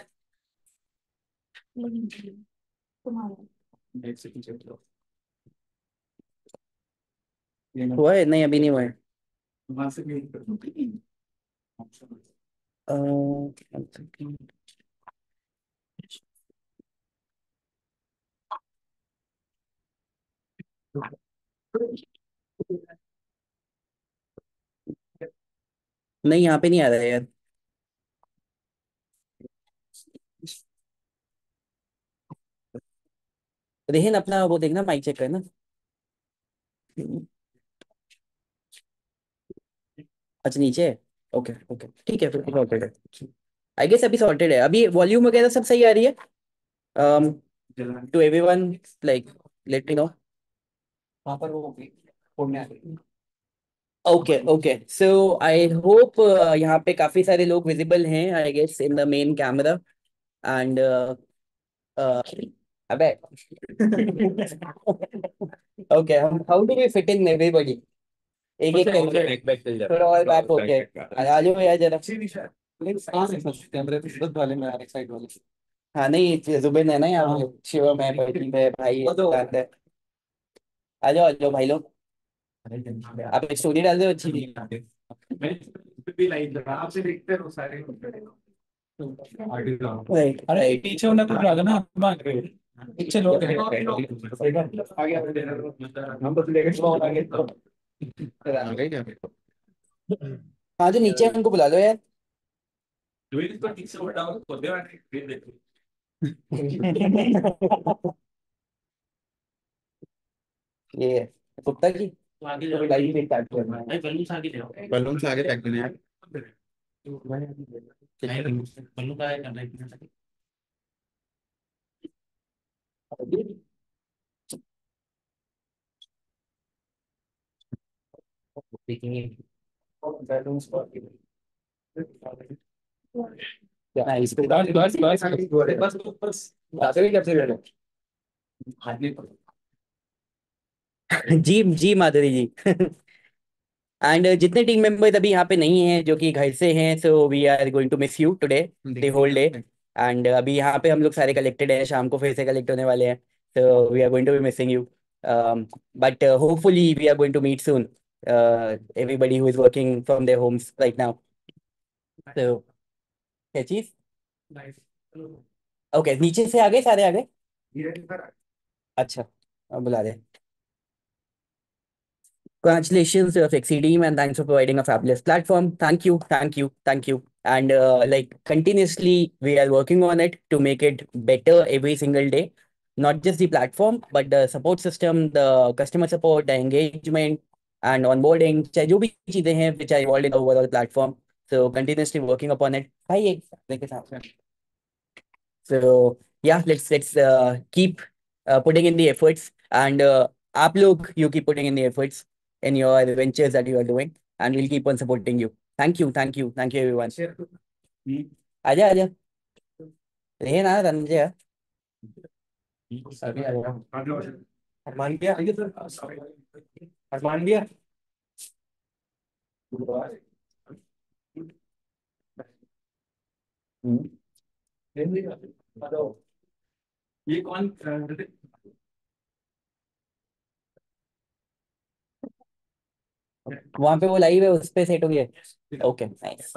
हुआ है नहीं, अभी नहीं हुआ है। one second. नहीं यहाँ पे नहीं आ रहा है यार। रेहन अपना वो देखना, माइक चेक करना। अच्छा नीचे है। ओके ओके ठीक है, फिर सॉर्टेड है। आई गेस अभी सॉर्टेड है, अभी वॉल्यूम वगैरह सब सही आ रही है। To everyone like let me know. वहाँ पर वो फोड़ने आ गई। Okay okay so I hope यहाँ पे काफी सारे लोग विजिबल हैं I guess in the main camera and अबे okay how do we fit in everybody, एक एक करके थोड़ा और बैक होके आ जाओ यार जरा। कैमरे पे शुद्ध वाले में एक साइड वाले। हाँ नहीं जुबिन है ना यहाँ, शिवम है, प्रदीप है, भाई है, सिद्धार्थ है। आ जाओ भाई लोग, आप एक स्टोरी डाल दो अच्छी सी। राइट अरे राइट। पीछे होना कुछ ज्यादा ना मान रहे पीछे लोग हैं। हम बस लेके चलो आगे तो आ गए क्या। हाँ जो नीचे है उनको बुला लो यार। ये कुत्ता की तो लाइव में स्टार्ट करना है। बलून से आगे फेंक देने यार। नाइस। बस बस बस बस बस आगे भी कैसे बैठे। जी जी माधुरी जी। एंड जितने टीम मेंबर्स अभी यहाँ पे नहीं हैं जो कि घर से हैं, so we are going to miss you today the whole day. And अभी यहाँ पे हम लोग सारे कलेक्टेड हैं, शाम को फिर से कलेक्ट होने वाले हैं, so we are going to be missing you. But hopefully we are going to meet soon everybody who is working from their homes right now. तो क्या चीज, ओके नीचे से आ गए, सारे आ गए। अच्छा अब बुला दे। Congratulations to the Flexi team and thanks for providing a fabulous platform. Thank you, thank you, thank you. And like continuously, we are working on it to make it better every single day. Not just the platform, but the support system, the customer support, the engagement, and onboarding. चाहे जो भी चीजें हैं which are involved in the overall platform. So continuously working upon it. भाई एक देखे साथ। So yeah, let's keep putting in the efforts and आप लोग you keep putting in the efforts in your ventures that you are doing and we'll keep on supporting you. Thank you, thank you, thank you everyone. आजा आजा रहे ना रंजे। अभी आ गया अरमान भैया अरमान भैया। ये कौन वहां पे वो लाइव है, उस पे सेट हो गया। Okay nice.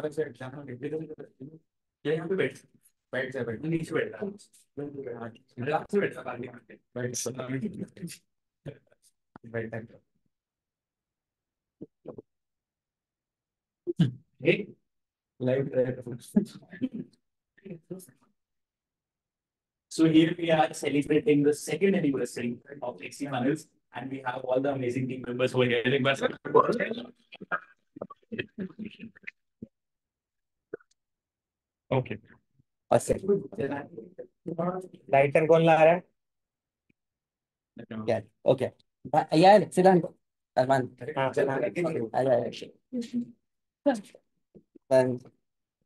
यहाँ पे बैठ बैठ जा बैठ नीचे बैठ रिलैक्स से बैठ बैठ live. So here we are celebrating the second anniversary of FlexiFunnels, and we have all the amazing team members who are here. एक बार सर ओके और सेट लाइटर कौन ला रहा है। Yeah. Okay. यार सिद्धांत अरमान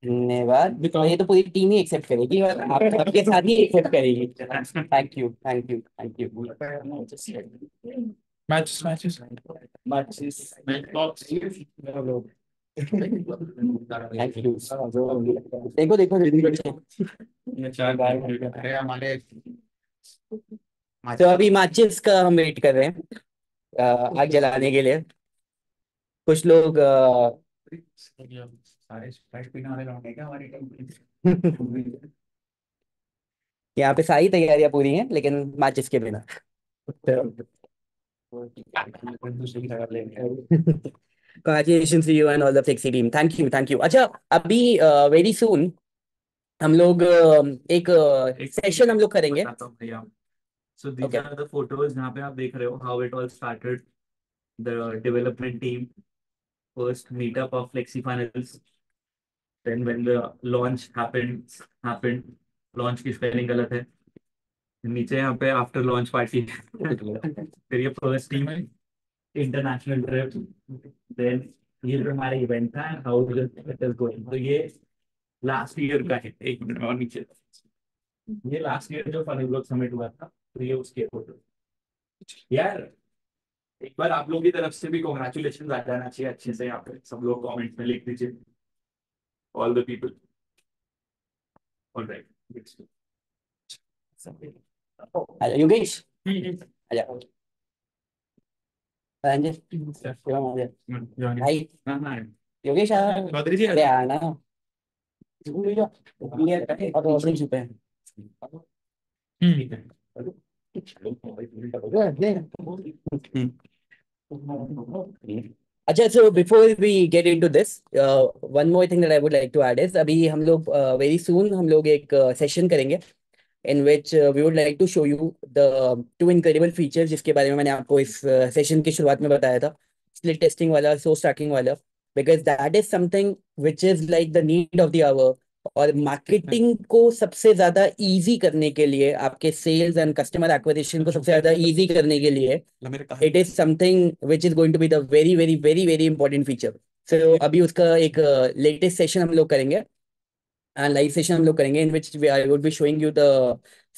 धन्यवाद। ये तो पूरी टीम ही एक्सेप्ट करेगी और आप आपके साथ ही एक्सेप्ट करेगी। Thank you thank you thank you. Matches thank you. देखो देखो हमारे तो अभी माचिस का हम वेट कर रहे हैं आग जलाने के लिए। कुछ लोग सारे स्प्राइट पीने वाले लोग हैं क्या हमारी टीम यहाँ पे सारी तैयारियां पूरी हैं लेकिन माचिस के बिना। दूसरे की जगह लेंगे। Congratulations to you and all the Flexi team. Thank you, thank you. अच्छा अभी वेरी सून हम लोग एक सेशन हम लोग करेंगे। So these Okay. are the photos जहाँ पे आप देख रहे हो how it all started, the development team, first meetup of FlexiFunnels, then when the launch happened, launch की spelling गलत है, नीचे यहाँ पे आफ्टर लॉन्च पार्टी फिर ये फर्स्ट टीम है इंटरनेशनल ट्रिप, देन ये जो हमारा इवेंट था हाउ इट इज गोइंग। तो ये लास्ट ईयर का है, एक मिनट में और नीचे, ये लास्ट ईयर जो फनी ब्लॉग समिट हुआ था, तो ये उसके फोटो। यार एक बार आप लोगों की तरफ से भी कॉन्ग्रेचुलेशन आ जाना चाहिए अच्छे से, यहाँ पे सब लोग कमेंट में लिख दीजिए, ऑल द पीपल। ऑलराइट, आजा योगेश आजा रंजित शिवम आजा भाई योगेश चौधरी जी अरे आना और रोशनी छुपे हैं। ठीक है। अच्छा so before we get into this one more thing that I would like to add is अभी हम लोग very soon हम लोग एक सेशन करेंगे in which we would like to show you the two incredible features जिसके बारे में मैंने आपको इस सेशन की शुरुआत में बताया था, स्प्लिट टेस्टिंग वाला, सोर्स ट्रैकिंग वाला, because that is something which is like the need of the hour। और मार्केटिंग को सबसे ज्यादा इजी करने के लिए, आपके सेल्स एंड कस्टमर एक्विजिशन को सबसे ज्यादा इजी करने के लिए it is something which is going to be the very very very very important feature. So अभी उसका एक लेटेस्ट सेशन हम लोग करेंगे and live session हम लोग करेंगे in which I would be showing you the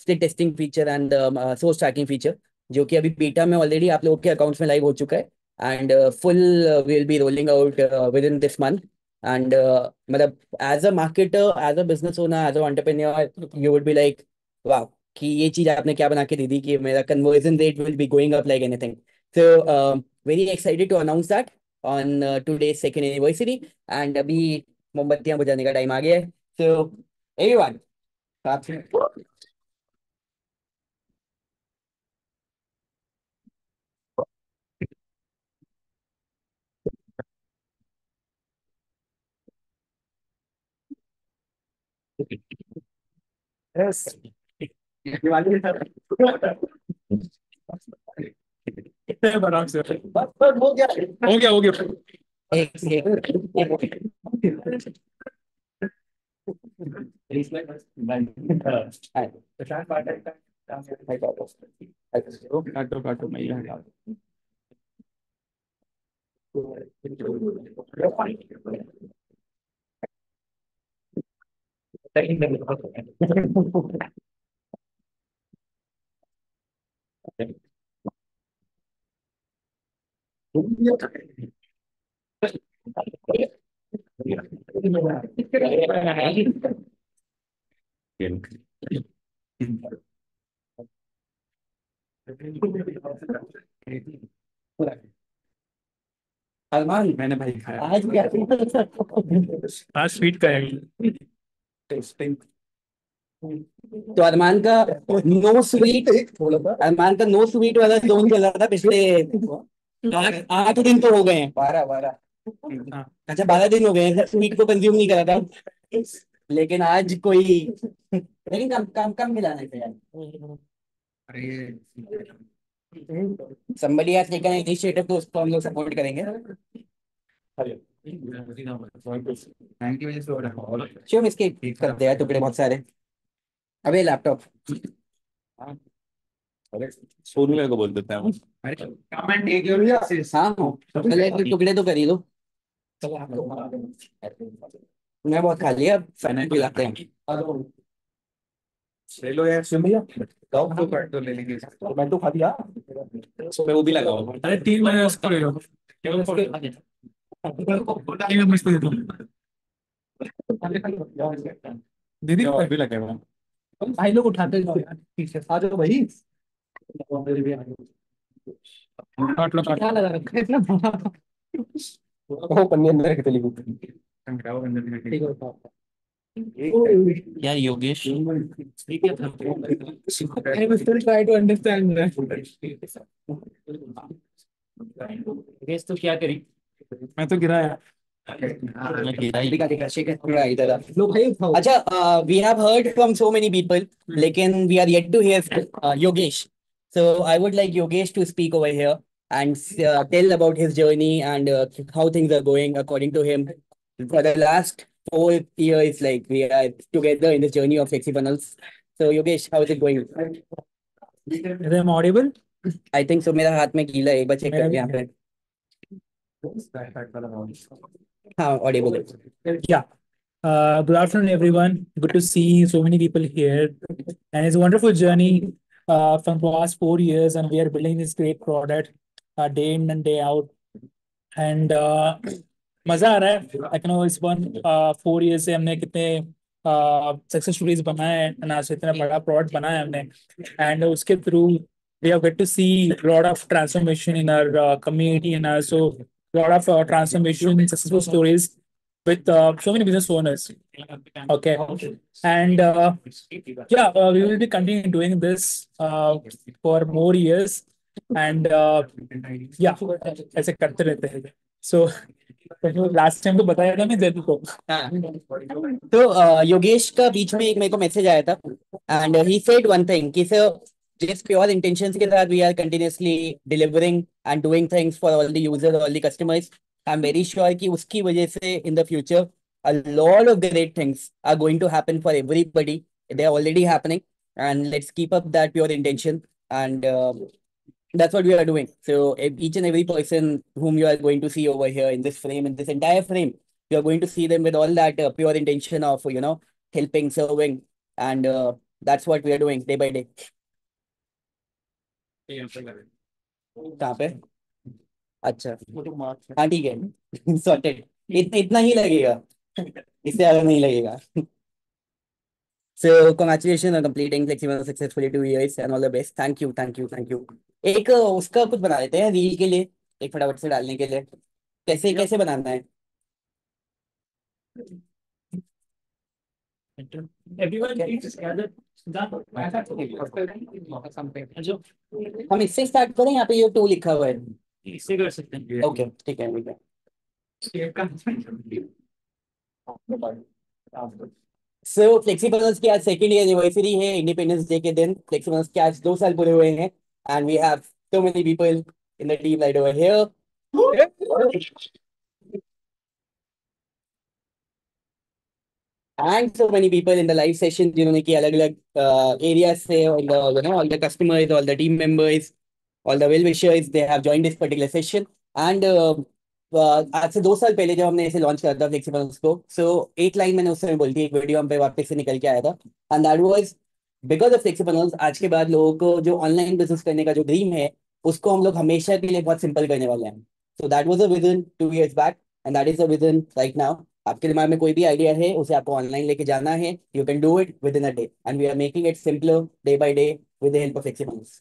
state testing feature and source tracking feature जो कि अभी बीटा में ऑलरेडी आप लोगों के अकाउंट्स में लाइव हो चुका है and full will be rolling out within this month and मतलब as a marketer, as a business owner, as an entrepreneur you would be like wow कि ये चीज आपने क्या बना के दे दी कि मेरा conversion rate will be going up like anything। So very excited to announce that on today's second anniversary and अभी मोमबत्तियां बुझाने का टाइम आ गया है। So, everyone, clap. Yes. आराम से बस हो गया हो गया हो गया। काटो काटो मैं यहाँ अरमान मैंने भाई खाया आज क्या आज स्वीट का है टेस्टिंग। तो अरमान का नो स्वीट वाला जोन चल रहा था पिछले 8 दिन तो हो गए हैं, 12 अच्छा 12 दिन हो गए हैं स्वीट को कंज्यूम नहीं करा था लेकिन आज कोई लेकिन कम कम कम खिलाना है यार। अरे somebody has taken an initiative तो उसको हम लोग सपोर्ट करेंगे। थैंक यू वजह से हो रहा है। शिवम इसके कर दे यार टुकड़े बहुत सारे। अबे लैपटॉप अरे सोनू को बोल देते हैं हम। कमेंट एक हाँ पहले टुकड़े तो कर ही दो। मैं बहुत खा लिया, अब फाइनल पिलाते हैं। ले लो यार सुन भैया, बताओ तो काट तो ले लेंगे, तो मैं तो खा दिया, मैं वो भी लगाऊंगा। अरे 3 महीने उसको ले लो, केवल उसको मैं मुझको दे दो। दीदी मैं भी लगेगा, भाई लोग उठाते जाओ यार, पीछे आ जाओ भाई। काट लो काट, क्या लगा रखा है इतना बड़ा? वो पन्नी अंदर रख चली गई। ठीक है बताओ। यार Yogesh I will still try to understand that. Yogesh तो क्या करी? मैं तो गिरा यार। लो भाई उठाओ। अच्छा, we have heard from so many people, लेकिन we are yet to hear Yogesh. So I would like Yogesh to speak over here and tell about his journey and how things are going according to him. For the last 4 years, like we are together in this journey of FlexiFunnels. So Yogesh, how is it going? Am I audible? I think so. मेरा हाथ में गीला है, एक बार check मेरा करके भी यहाँ पे। हाँ audible है। Yeah. Good afternoon, everyone. Good to see so many people here. And it's a wonderful journey from the last 4 years, and we are building this great product day in and day out. And मजा आ रहा है। I know इस 4 years से हमने कितने success stories बनाए हैं, and आज इतना बड़ा प्रोडक्ट बनाया है हमने। And उसके through we have get to see a lot of transformation in our community, and also a lot of transformation successful stories with so many business owners. Okay, and yeah, we will be continuing doing this for more years, and yeah, ऐसे करते रहते हैं. So last time तो बताया था मैं जैन को। हाँ तो योगेश का बीच में एक मेरे को मैसेज आया था and he said one thing कि सर जिस प्योर इंटेंशंस के साथ we are continuously delivering and doing things for all the users all the customers I am very sure कि उसकी वजह से in the future a lot of great things are going to happen for everybody. They are already happening, and let's keep up that pure intention. And that's what we are doing. So each and every person whom you are going to see over here in this frame, in this entire frame, you are going to see them with all that pure intention of helping, serving, and that's what we are doing day by day. कहाँ पे? अच्छा हाँ ठीक है sorted. इतना ही लगेगा, इससे ज्यादा नहीं लगेगा। So congratulations on completing FlexiFunnels successfully 2 years and all the best. Thank you, thank you, thank you. एक उसका कुछ बना लेते हैं रील के लिए, एक फटाफट से डालने के लिए। कैसे कैसे बनाना है? Everyone please gather. हम इससे स्टार्ट करें, यहाँ पे ये 2 लिखा हुआ है। इससे कर सकते हैं। ओके ठीक है ठीक है। सो FlexiFunnels की आज सेकेंड एनिवर्सरी है, इंडिपेंडेंस डे के दिन। FlexiFunnels के आज 2 साल पूरे हुए हैं and we have so many people in the team right over here. And so many people in the live session जिन्होंने की अलग अलग areas से all the customers, all the team members, all the well wishers, they have joined this particular session. And आज से 2 साल पहले जब हमने इसे लॉन्च करा था FlexiFunnels को, सो एक लाइन मैंने उस समय बोली थी, एक वीडियो हम पे वापस से निकल के आया था, and that was because of FlexiFunnels आज के बाद लोगों को जो ऑनलाइन बिजनेस करने का जो ड्रीम है उसको हम लोग हमेशा के लिए बहुत सिंपल करने वाले हैं। So that was a vision 2 years back and that is a vision right now. आपके दिमाग में कोई भी आइडिया है उसे आपको ऑनलाइन लेके जाना है, you can do it within a day and we are making it simpler day by day with the help of FlexiFunnels।